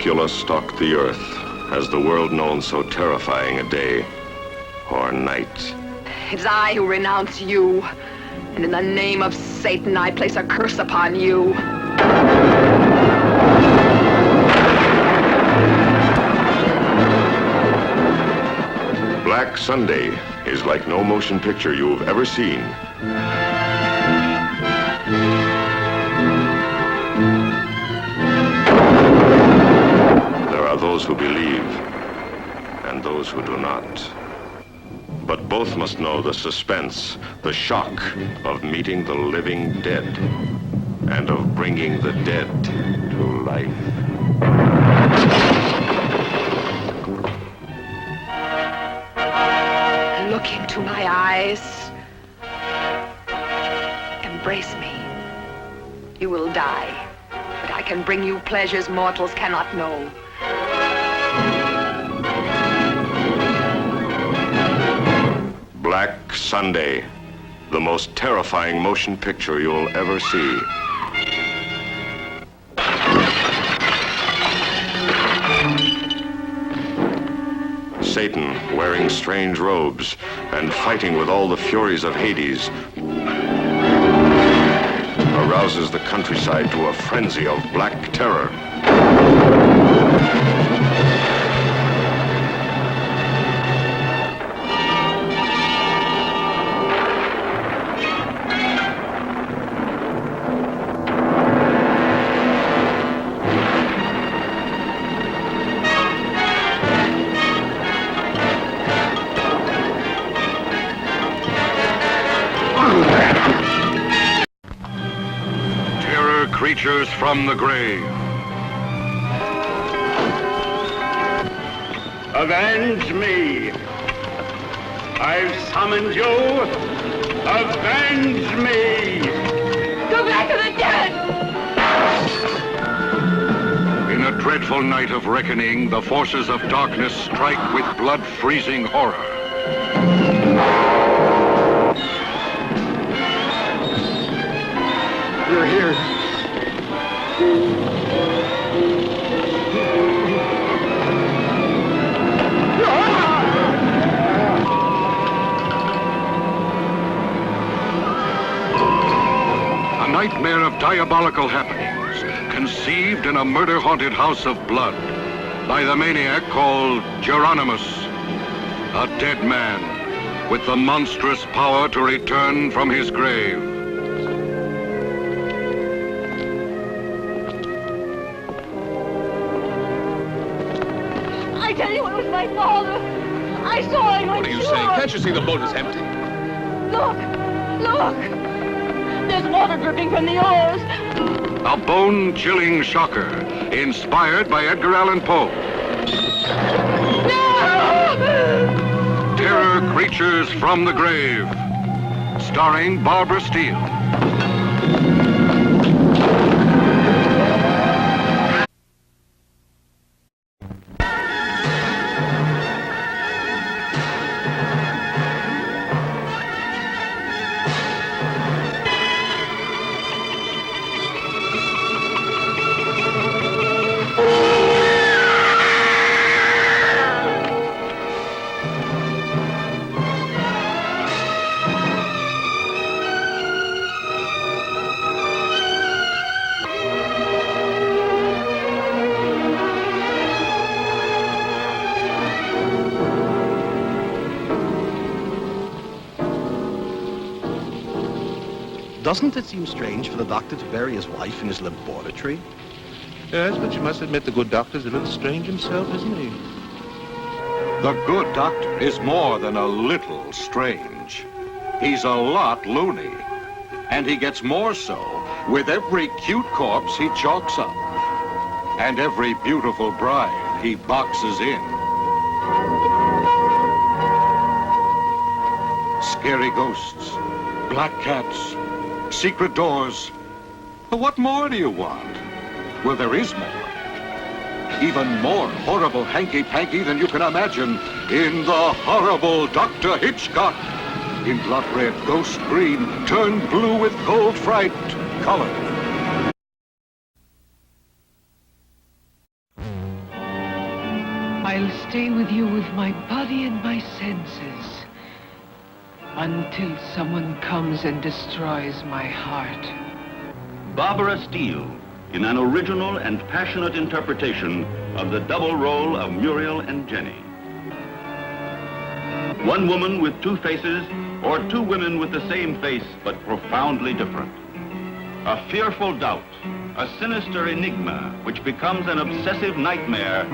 Dracula stalked the earth, has the world known so terrifying a day or night? It's I who renounce you, and in the name of Satan, I place a curse upon you. Black Sunday is like no motion picture you've ever seen. There are those who believe and those who do not. But both must know the suspense, the shock of meeting the living dead and of bringing the dead to life. Look into my eyes. Embrace me. You will die, but I can bring you pleasures mortals cannot know. Black Sunday, the most terrifying motion picture you'll ever see. Satan, wearing strange robes and fighting with all the furies of Hades, arouses the countryside to a frenzy of black terror. Creatures from the grave. Avenge me! I've summoned you! Avenge me! Go back to the dead! In a dreadful night of reckoning, the forces of darkness strike with blood-freezing horror. We're here. A nightmare of diabolical happenings, conceived in a murder-haunted house of blood by the maniac called Geronimus, a dead man with the monstrous power to return from his grave. I tell you, it was my father. I saw him. What are you saying? Can't you see the boat is empty? Look! Look! There's water dripping from the oars. A bone-chilling shocker, inspired by Edgar Allan Poe. No! Terror Creatures from the Grave, starring Barbara Steele. Doesn't it seem strange for the doctor to bury his wife in his laboratory? Yes, but you must admit the good doctor's a little strange himself, isn't he? The good doctor is more than a little strange. He's a lot loony. And he gets more so with every cute corpse he chalks up. And every beautiful bride he boxes in. Scary ghosts, black cats, secret doors. What more do you want? Well, there is more. Even more horrible hanky-panky than you can imagine in the horrible Dr. Hitchcock. In blood red, ghost green, turned blue with cold fright color. I'll stay with you with my body and my senses until someone comes and destroys my heart. Barbara Steele, in an original and passionate interpretation of the double role of Muriel and Jenny. One woman with two faces, or two women with the same face but profoundly different. A fearful doubt, a sinister enigma which becomes an obsessive nightmare.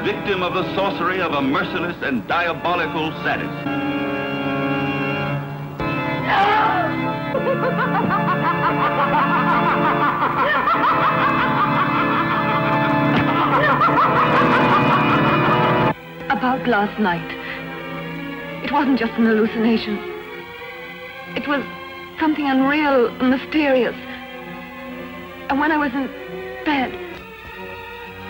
Victim of the sorcery of a merciless and diabolical sadist. About last night. It wasn't just an hallucination. It was something unreal and mysterious. And when I was in bed,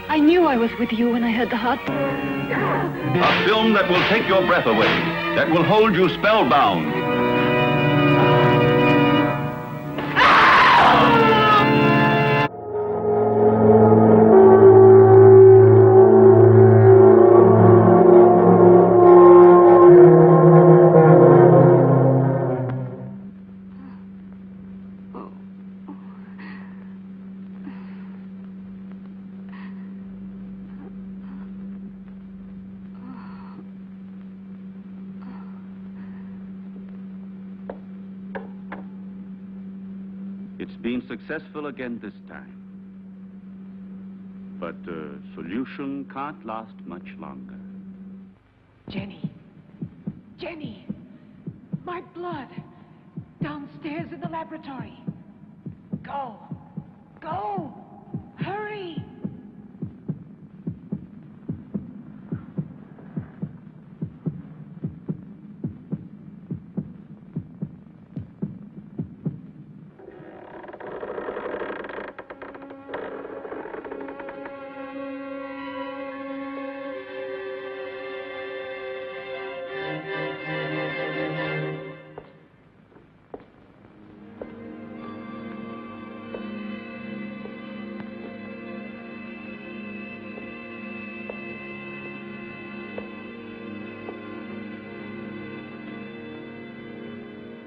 I knew I was with you when I heard the heartbeat. A film that will take your breath away, that will hold you spellbound. It's been successful again this time. But solution can't last much longer. Jenny. Jenny. My blood. Downstairs in the laboratory. Go. Go. Hurry.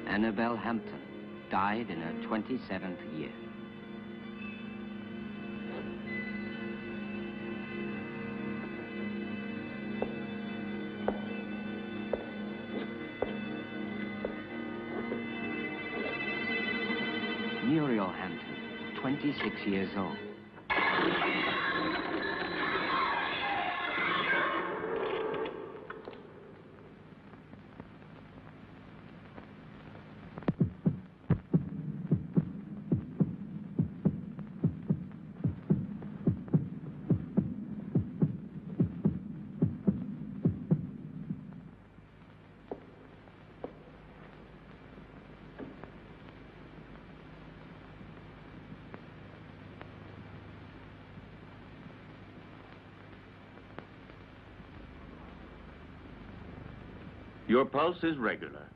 Annabelle Hampton died in her 27th year. Muriel Hampton, 26 years old. Your pulse is regular.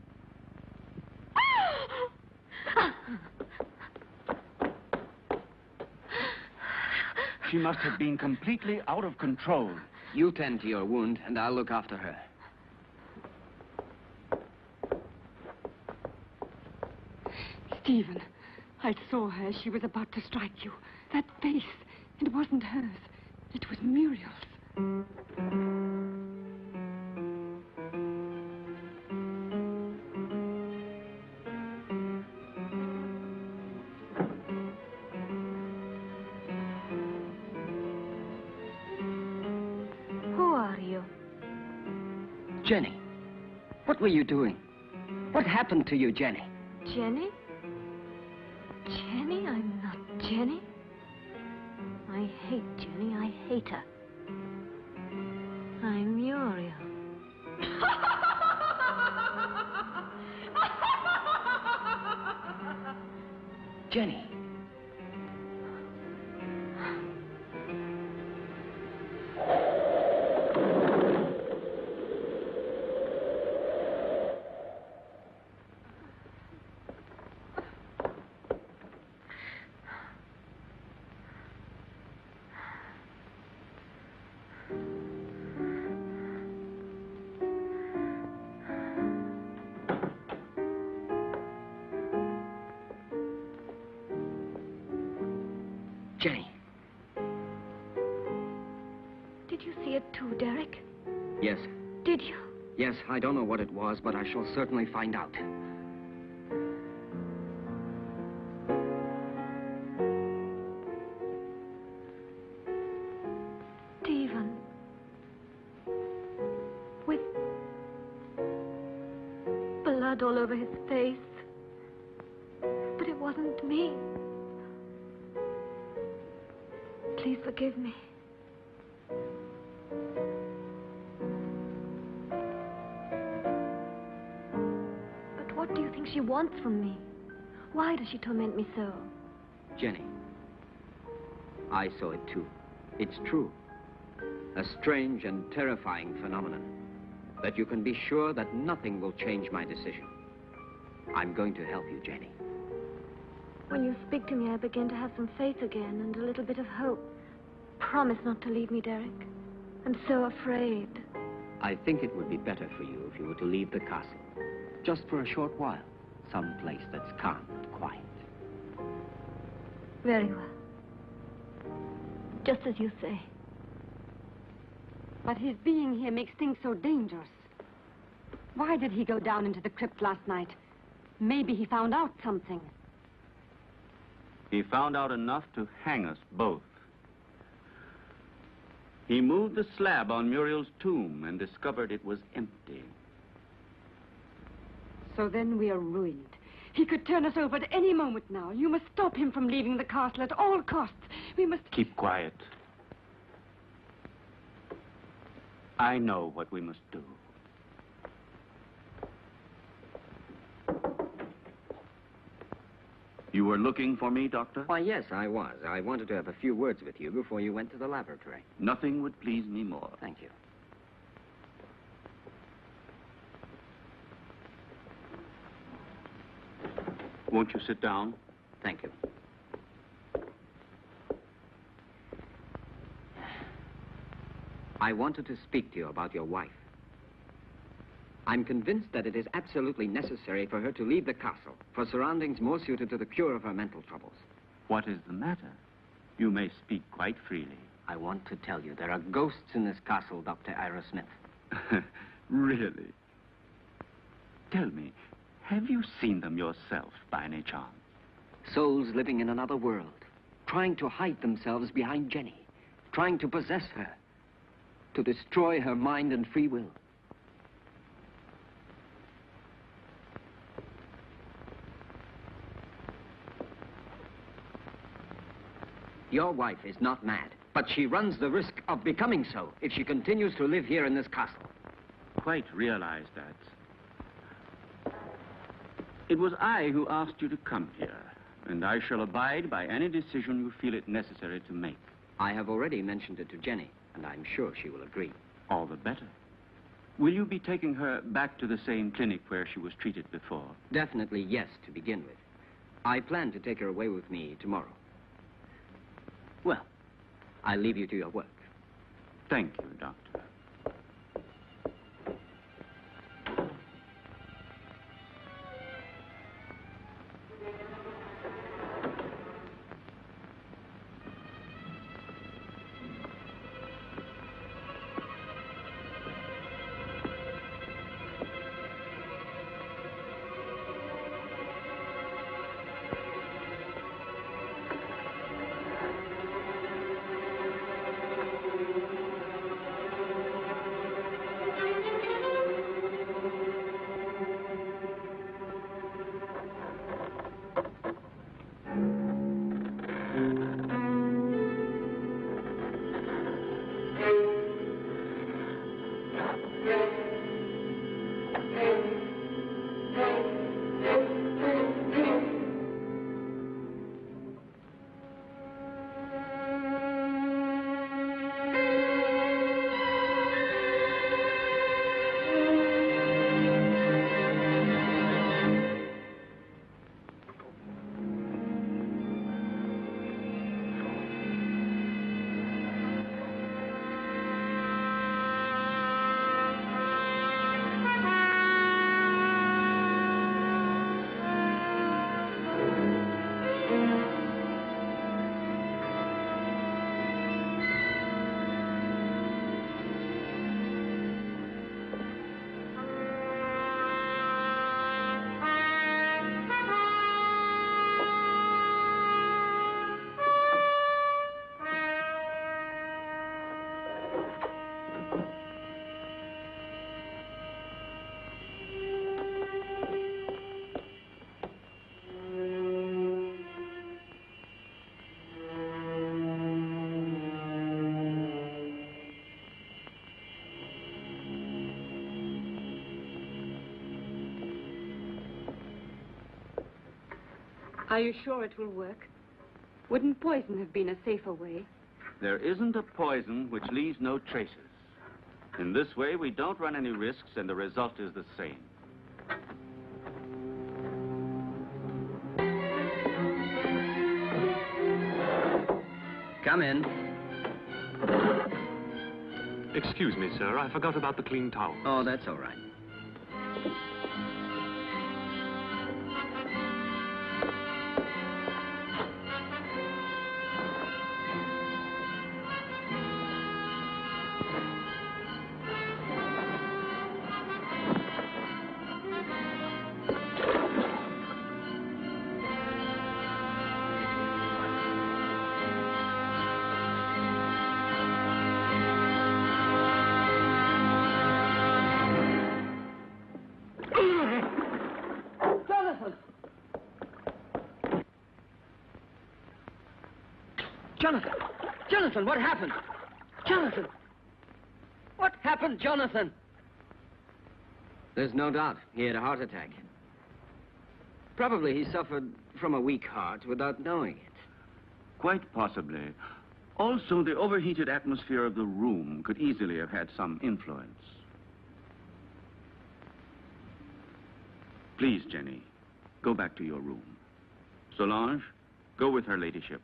She must have been completely out of control. You tend to your wound, and I'll look after her. Stephen, I saw her. She was about to strike you. That face, it wasn't hers. It was Muriel's. Who are you? Jenny, what were you doing? What happened to you, Jenny? Jenny? Jenny? I'm not Jenny. I hate Jenny. I hate her. I'm Muriel. Jenny. Jenny. Did you see it too, Derek? Yes. Did you? Yes, I don't know what it was, but I shall certainly find out. Stephen. With blood all over his face. But it wasn't me. Please forgive me. But what do you think she wants from me? Why does she torment me so? Jenny, I saw it too. It's true. A strange and terrifying phenomenon. But you can be sure that nothing will change my decision. I'm going to help you, Jenny. When you speak to me, I begin to have some faith again and a little bit of hope. Promise not to leave me, Derek. I'm so afraid. I think it would be better for you if you were to leave the castle. Just for a short while. Some place that's calm and quiet. Very well. Just as you say. But his being here makes things so dangerous. Why did he go down into the crypt last night? Maybe he found out something. He found out enough to hang us both. He moved the slab on Muriel's tomb and discovered it was empty. So then we are ruined. He could turn us over at any moment now. You must stop him from leaving the castle at all costs. We must... Keep quiet. I know what we must do. You were looking for me, Doctor? Why, yes, I was. I wanted to have a few words with you before you went to the laboratory. Nothing would please me more. Thank you. Won't you sit down? Thank you. I wanted to speak to you about your wife. I'm convinced that it is absolutely necessary for her to leave the castle for surroundings more suited to the cure of her mental troubles. What is the matter? You may speak quite freely. I want to tell you there are ghosts in this castle, Dr. Ira Smith. Really? Tell me, have you seen them yourself by any chance? Souls living in another world, trying to hide themselves behind Jenny, trying to possess her, to destroy her mind and free will. Your wife is not mad, but she runs the risk of becoming so if she continues to live here in this castle. Quite realize that. It was I who asked you to come here, and I shall abide by any decision you feel it necessary to make. I have already mentioned it to Jenny, and I'm sure she will agree. All the better. Will you be taking her back to the same clinic where she was treated before? Definitely yes, to begin with. I plan to take her away with me tomorrow. Well, I'll leave you to your work. Thank you, Doctor. Are you sure it will work? Wouldn't poison have been a safer way? There isn't a poison which leaves no traces. In this way, we don't run any risks, and the result is the same. Come in. Excuse me, sir. I forgot about the clean towel. Oh, that's all right. Jonathan! Jonathan, what happened? Jonathan! What happened, Jonathan? There's no doubt he had a heart attack. Probably he suffered from a weak heart without knowing it. Quite possibly. Also, the overheated atmosphere of the room could easily have had some influence. Please, Jenny, go back to your room. Solange, go with her ladyship.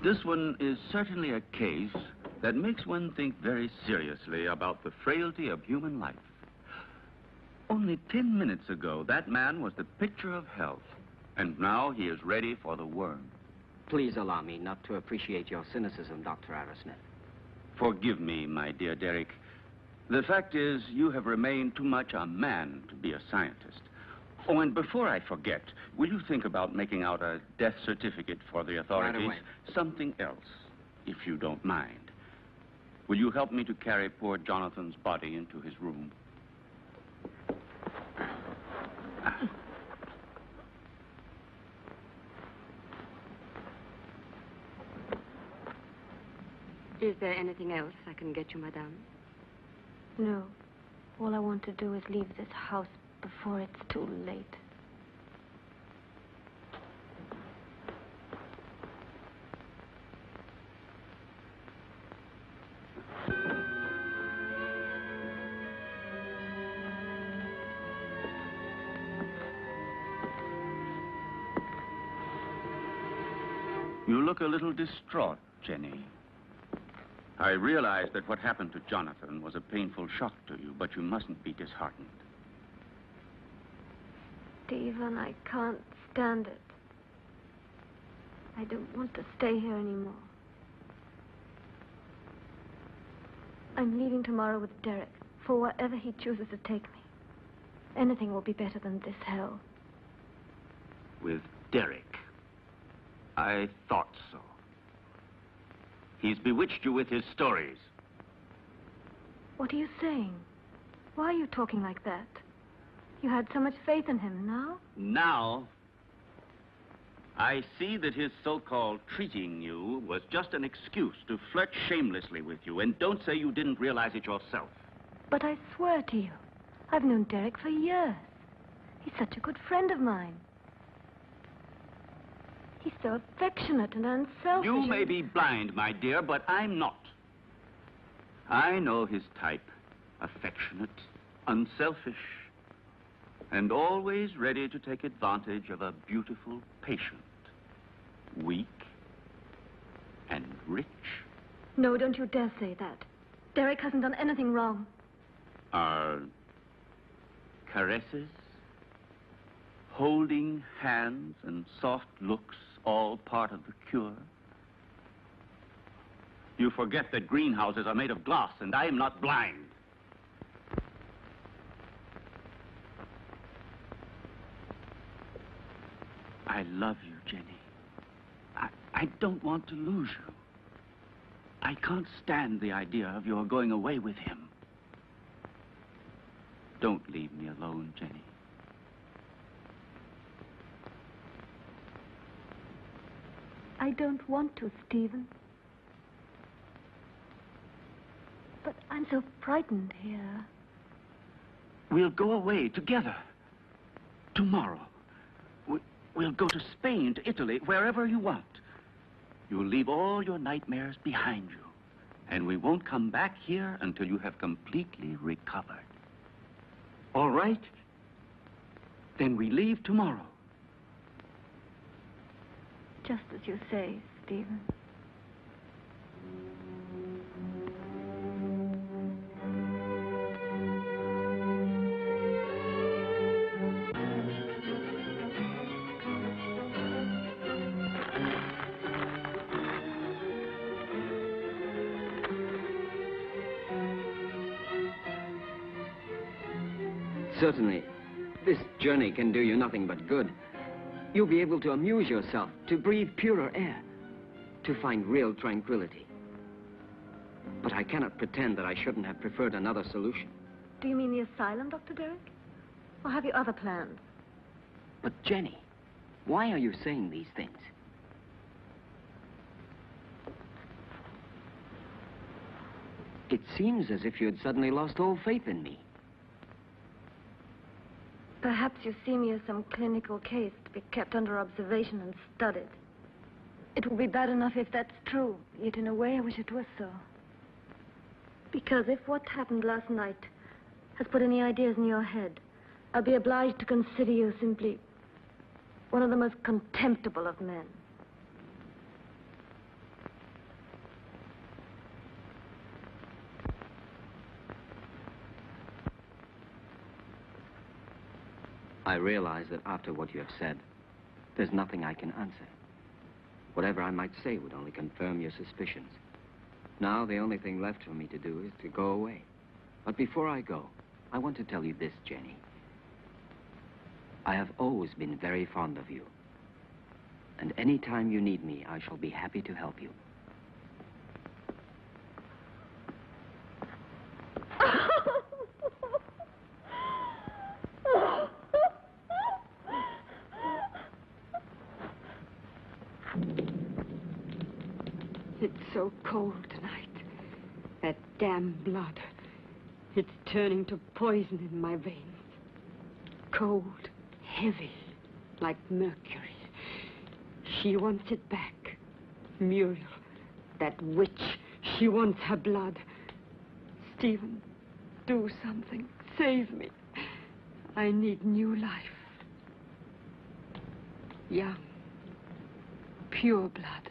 This one is certainly a case that makes one think very seriously about the frailty of human life. Only 10 minutes ago, that man was the picture of health, and now he is ready for the worm. Please allow me not to appreciate your cynicism, Dr. Arrowsmith. Forgive me, my dear Derek. The fact is, you have remained too much a man to be a scientist. Oh, and before I forget, will you think about making out a death certificate for the authorities? Right away. Something else, if you don't mind. Will you help me to carry poor Jonathan's body into his room? Is there anything else I can get you, madame? No. All I want to do is leave this house before it's too late. You look a little distraught, Jenny. I realize that what happened to Jonathan was a painful shock to you, but you mustn't be disheartened. Stephen, I can't stand it. I don't want to stay here anymore. I'm leaving tomorrow with Derek for wherever he chooses to take me. Anything will be better than this hell. With Derek? I thought so. He's bewitched you with his stories. What are you saying? Why are you talking like that? You had so much faith in him. Now? Now, I see that his so-called treating you was just an excuse to flirt shamelessly with you, and don't say you didn't realize it yourself. But I swear to you, I've known Derek for years. He's such a good friend of mine. He's so affectionate and unselfish. You may be blind, my dear, but I'm not. I know his type. Affectionate, unselfish, and always ready to take advantage of a beautiful patient. Weak and rich. No, don't you dare say that. Derek hasn't done anything wrong. Are caresses, holding hands, and soft looks all part of the cure? You forget that greenhouses are made of glass, and I am not blind. I love you, Jenny. I don't want to lose you. I can't stand the idea of your going away with him. Don't leave me alone, Jenny. I don't want to, Stephen. But I'm so frightened here. We'll go away together. Tomorrow, we'll go to Spain, to Italy, wherever you want. You'll leave all your nightmares behind you. And we won't come back here until you have completely recovered. All right? Then we leave tomorrow. Just as you say, Stephen. Certainly, this journey can do you nothing but good. You'll be able to amuse yourself, to breathe purer air, to find real tranquility. But I cannot pretend that I shouldn't have preferred another solution. Do you mean the asylum, Dr. Derrick? Or have you other plans? But Jenny, why are you saying these things? It seems as if you had suddenly lost all faith in me. Perhaps you see me as some clinical case to be kept under observation and studied. It will be bad enough if that's true, yet in a way I wish it was so. Because if what happened last night has put any ideas in your head, I'll be obliged to consider you simply one of the most contemptible of men. I realize that after what you have said, there's nothing I can answer. Whatever I might say would only confirm your suspicions. Now, the only thing left for me to do is to go away. But before I go, I want to tell you this, Jenny. I have always been very fond of you. And any time you need me, I shall be happy to help you. It's so cold tonight. That damn blood. It's turning to poison in my veins. Cold, heavy, like mercury. She wants it back. Muriel, that witch, she wants her blood. Stephen, do something. Save me. I need new life. Young, pure blood.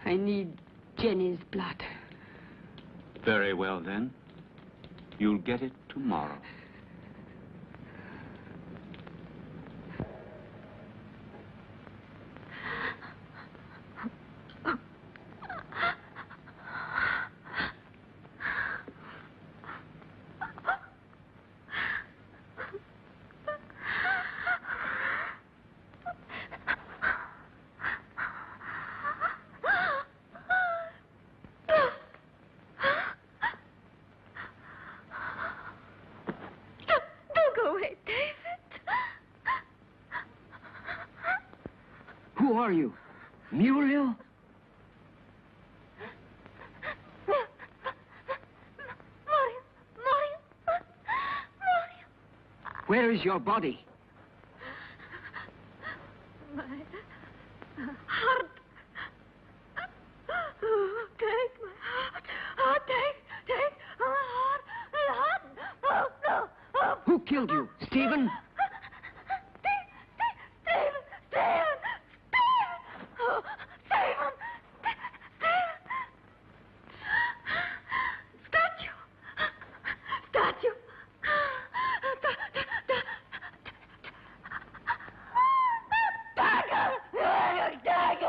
I need Jenny's blood. Very well, then. You'll get it tomorrow. Who are you? Muriel? Where is your body? My heart. Oh, take my heart. Oh, take my heart. Oh, no. Oh. Who killed you? Stephen? Dagger!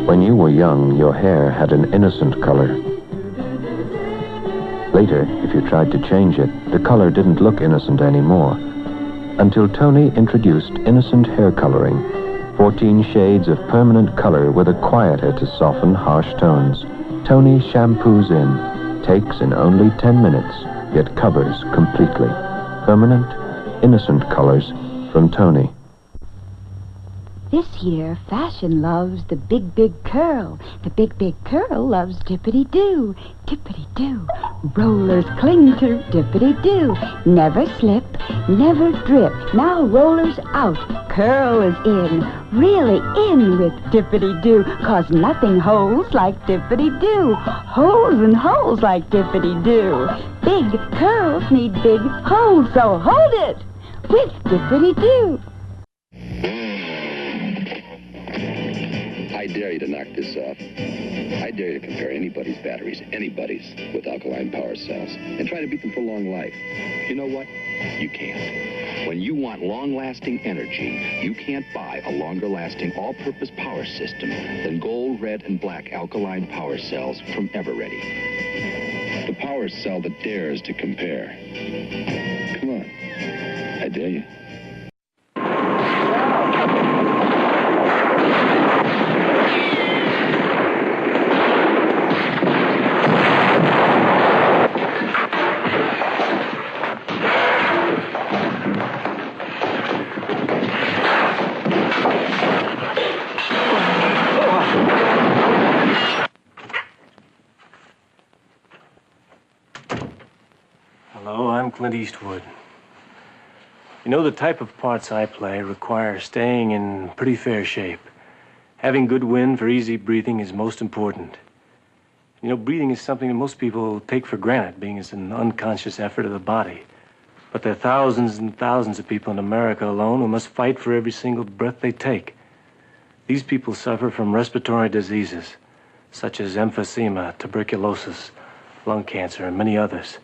When you were young, your hair had an innocent color. Later, if you tried to change it, the color didn't look innocent anymore. Until Tony introduced innocent hair coloring, 14 shades of permanent color with a quieter to soften harsh tones. Tony shampoos in, takes in only 10 minutes, yet covers completely. Permanent, innocent colors from Tony. This year, fashion loves the big, big curl. The big, big curl loves dippity-doo, dippity-doo. Rollers cling to dippity-doo. Never slip, never drip. Now rollers out, curl is in. Really in with dippity-doo, 'cause nothing holds like dippity-doo. Holes and holes like dippity-doo. Big curls need big holds, so hold it with dippity-doo. I dare you to knock this off. I dare you to compare anybody's batteries, with alkaline power cells, and try to beat them for long life. You know what? You can't. When you want long-lasting energy, you can't buy a longer-lasting, all-purpose power system than gold, red, and black alkaline power cells from Eveready. The power cell that dares to compare. Come on. I dare you. Hello, I'm Clint Eastwood. You know, the type of parts I play require staying in pretty fair shape. Having good wind for easy breathing is most important. You know, breathing is something that most people take for granted, being it's an unconscious effort of the body. But there are thousands and thousands of people in America alone who must fight for every single breath they take. These people suffer from respiratory diseases, such as emphysema, tuberculosis, lung cancer, and many others.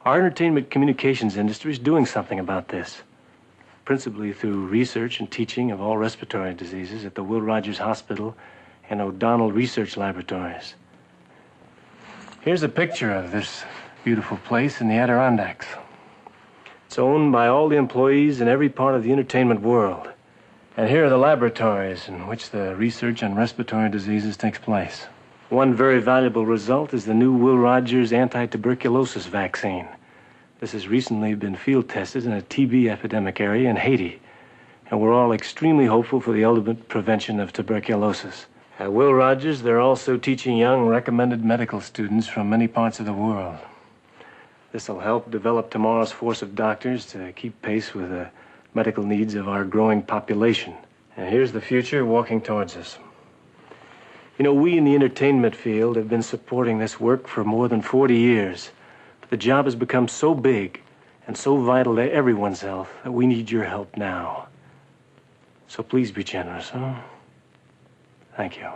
Our entertainment communications industry is doing something about this, principally through research and teaching of all respiratory diseases at the Will Rogers Hospital and O'Donnell Research Laboratories. Here's a picture of this beautiful place in the Adirondacks. It's owned by all the employees in every part of the entertainment world. And here are the laboratories in which the research on respiratory diseases takes place. One very valuable result is the new Will Rogers anti-tuberculosis vaccine. This has recently been field tested in a TB epidemic area in Haiti, and we're all extremely hopeful for the ultimate prevention of tuberculosis. At Will Rogers, they're also teaching young recommended medical students from many parts of the world. This will help develop tomorrow's force of doctors to keep pace with the medical needs of our growing population. And here's the future walking towards us. You know, we in the entertainment field have been supporting this work for more than 40 years. But the job has become so big and so vital to everyone's health that we need your help now. So please be generous, huh? Thank you.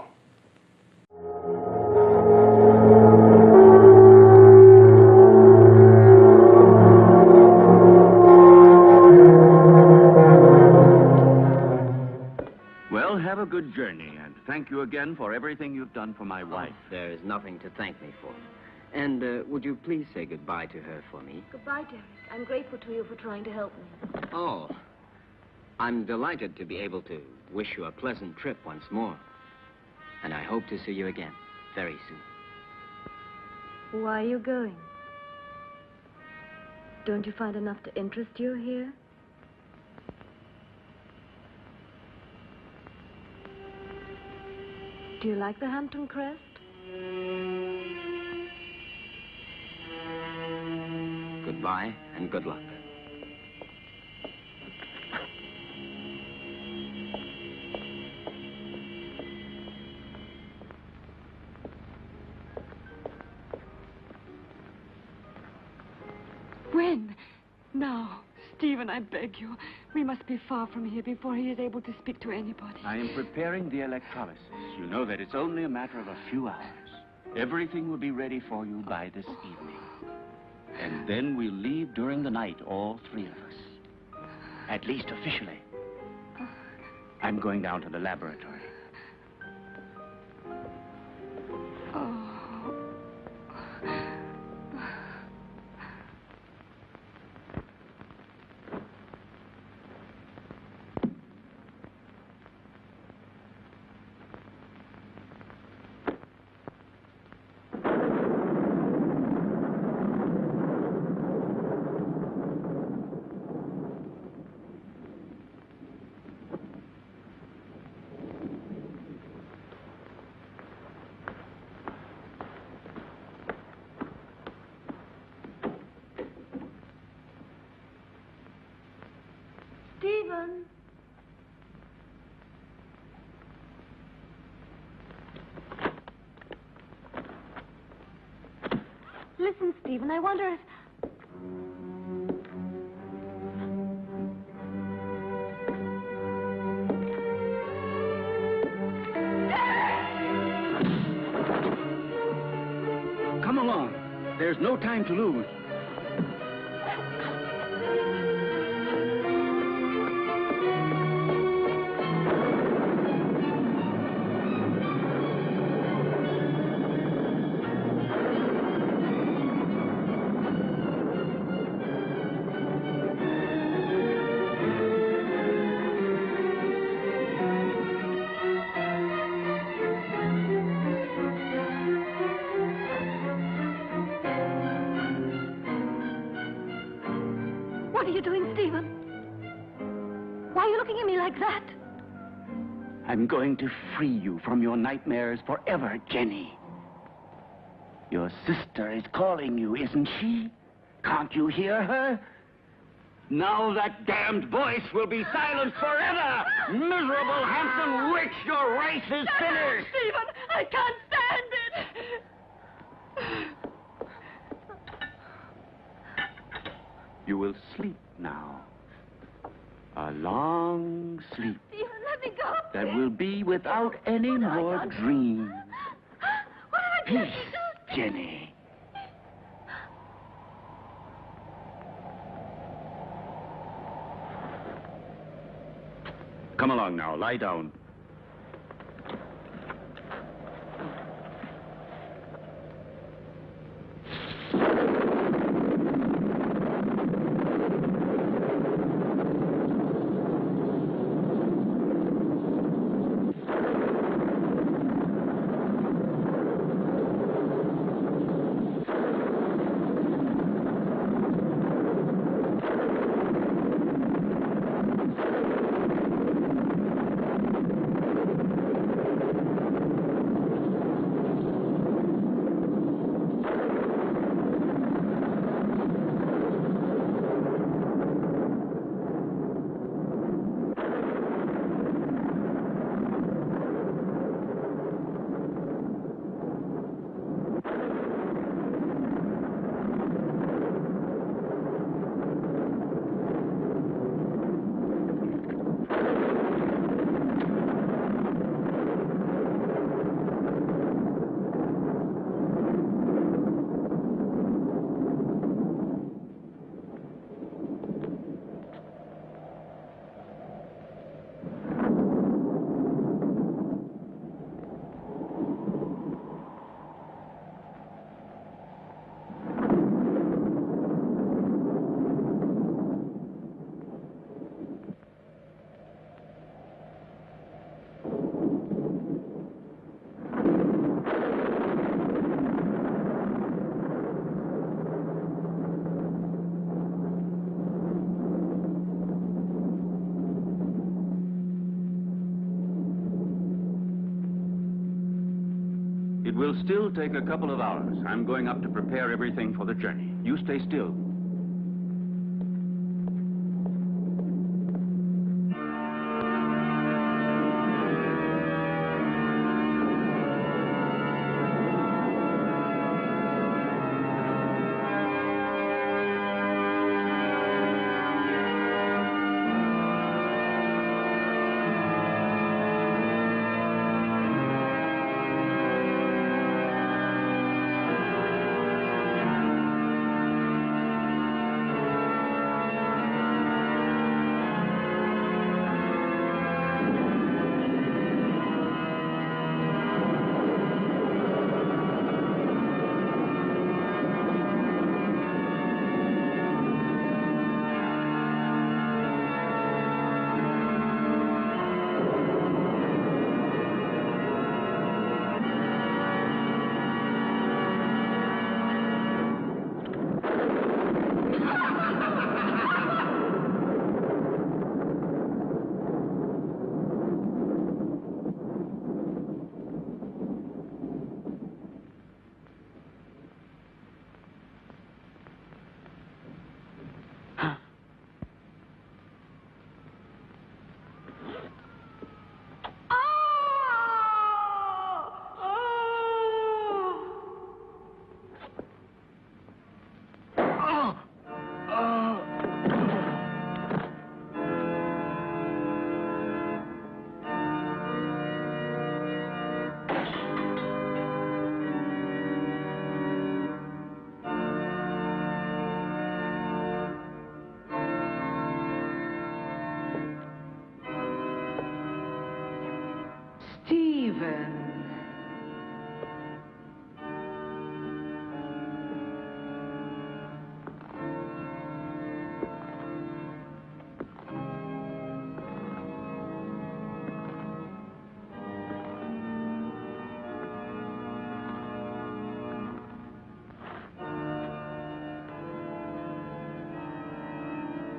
Well, have a good journey, and thank you again for everything you've done for my wife. There is nothing to thank me for. And would you please say goodbye to her for me? Goodbye, Derek. I'm grateful to you for trying to help me. Oh, I'm delighted to be able to wish you a pleasant trip once more. And I hope to see you again very soon. Why are you going? Don't you find enough to interest you here? Do you like the Hampton Crest? Goodbye and good luck. When? Now. Stephen, I beg you. We must be far from here before he is able to speak to anybody. I am preparing the electrolysis. You know that it's only a matter of a few hours. Everything will be ready for you by this evening. And then we'll leave during the night, all three of us. At least officially. I'm going down to the laboratory. Listen, Stephen, I wonder if... Come along. There's no time to lose. What are you doing, Stephen? Why are you looking at me like that? I'm going to free you from your nightmares forever, Jenny. Your sister is calling you, isn't she? Can't you hear her? Now that damned voice will be silenced forever! Miserable Hampton witch, your race is finished! Stephen, I can't stand it! You will sleep now. A long sleep Stephen, let me go. that will be without any more dreams. What have I done? Peace, Jenny. Come along now, lie down. It will still take a couple of hours. I'm going up to prepare everything for the journey. You stay still. Stephen.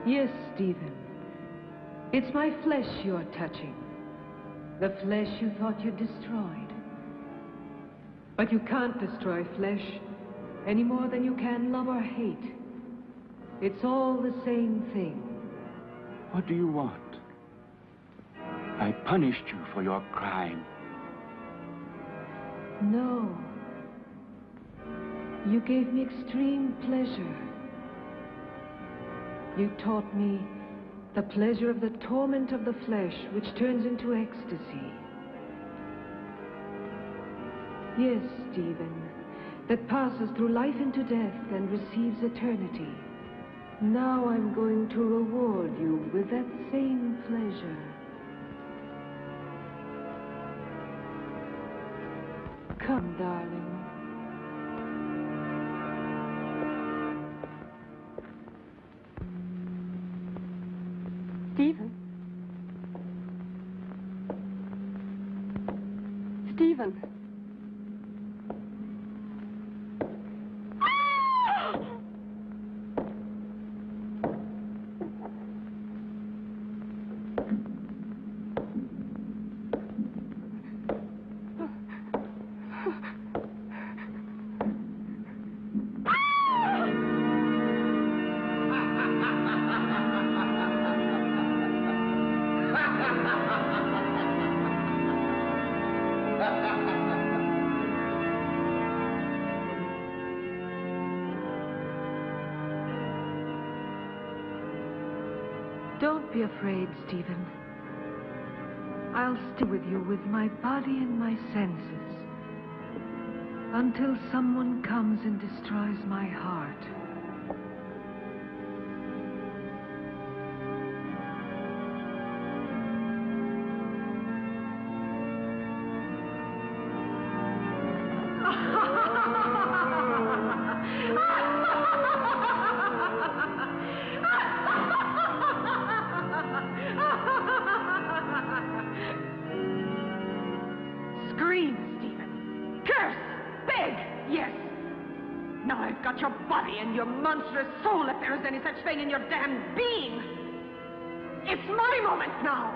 Yes, Stephen. It's my flesh you're touching. The flesh you thought you destroyed. But you can't destroy flesh any more than you can love or hate. It's all the same thing. What do you want? I punished you for your crime. No. You gave me extreme pleasure. You taught me the pleasure of the torment of the flesh, which turns into ecstasy. Yes, Stephen, that passes through life into death and receives eternity. Now I'm going to reward you with that same pleasure. Come, darling. Stephen? Stephen? Don't be afraid, Stephen. I'll stay with you with my body and my senses until someone comes and destroys my heart. Scream, Stephen. Curse. Beg. Yes. Now I've got your body and your monstrous soul, if there is any such thing in your damned being. It's my moment now.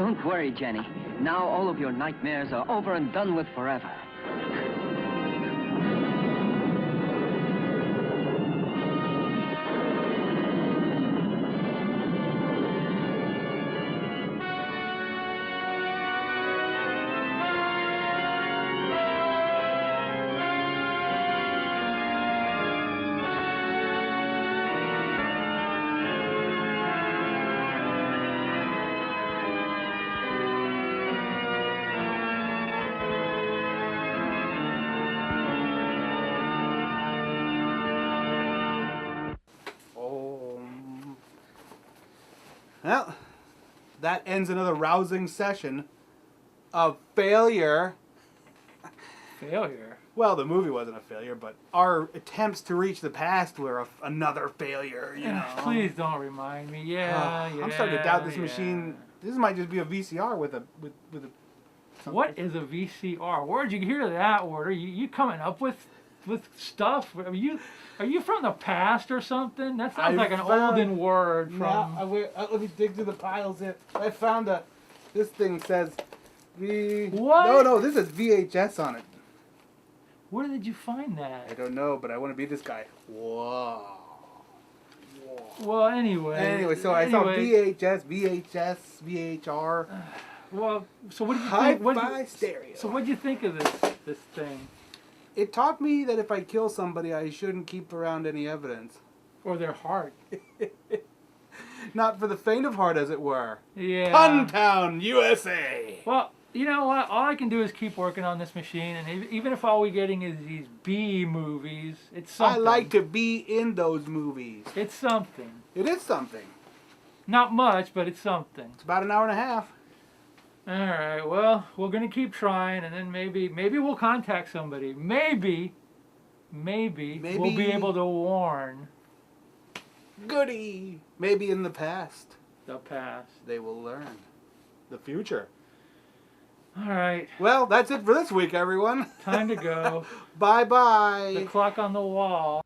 Don't worry, Jenny. Now all of your nightmares are over and done with forever. Well, that ends another rousing session of failure. Failure? Well, the movie wasn't a failure, but our attempts to reach the past were another failure, you know. Please don't remind me. Yeah, I'm starting to doubt this machine. This might just be a VCR with a What is a VCR? Where'd you hear that word? Are you coming up with stuff? Are you from the past or something? That sounds like an olden word from... let me dig through the piles here. I found this thing says... What? No, this is VHS on it. Where did you find that? I don't know, but I want to be this guy. Whoa. Well, anyway. So I saw VHS, VHR. Well, so what did you think? Hi-fi stereo. So what did you think of this thing? It taught me that if I kill somebody, I shouldn't keep around any evidence. Or their heart. Not for the faint of heart, as it were. Yeah. Funtown, USA. Well, you know what? All I can do is keep working on this machine, and even if all we're getting is these B movies, it's something. I like to be in those movies. It's something. It is something. Not much, but it's something. It's about an hour and a half. All right. Well, we're gonna keep trying, and then maybe we'll contact somebody. Maybe we'll be able to warn. Goody. Maybe in the past. The past. They will learn. The future. All right. Well, that's it for this week, everyone. Time to go. Bye-bye. The clock on the wall.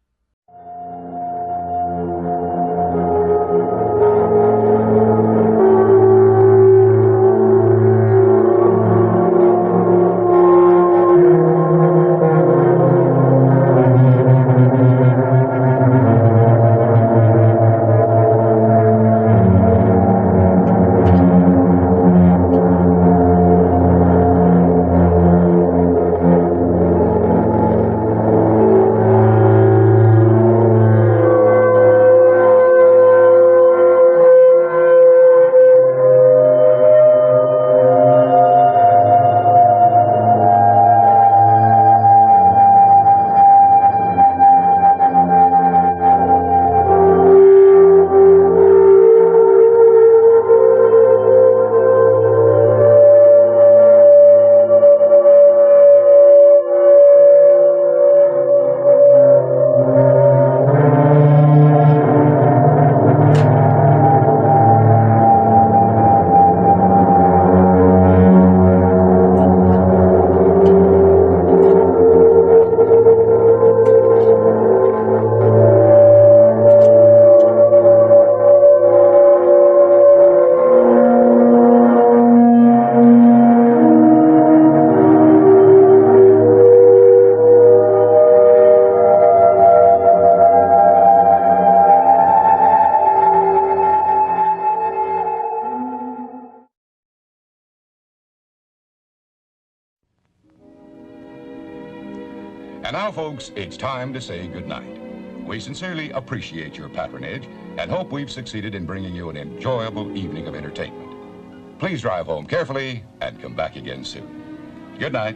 And now, folks, it's time to say goodnight. We sincerely appreciate your patronage and hope we've succeeded in bringing you an enjoyable evening of entertainment. Please drive home carefully and come back again soon. Good night.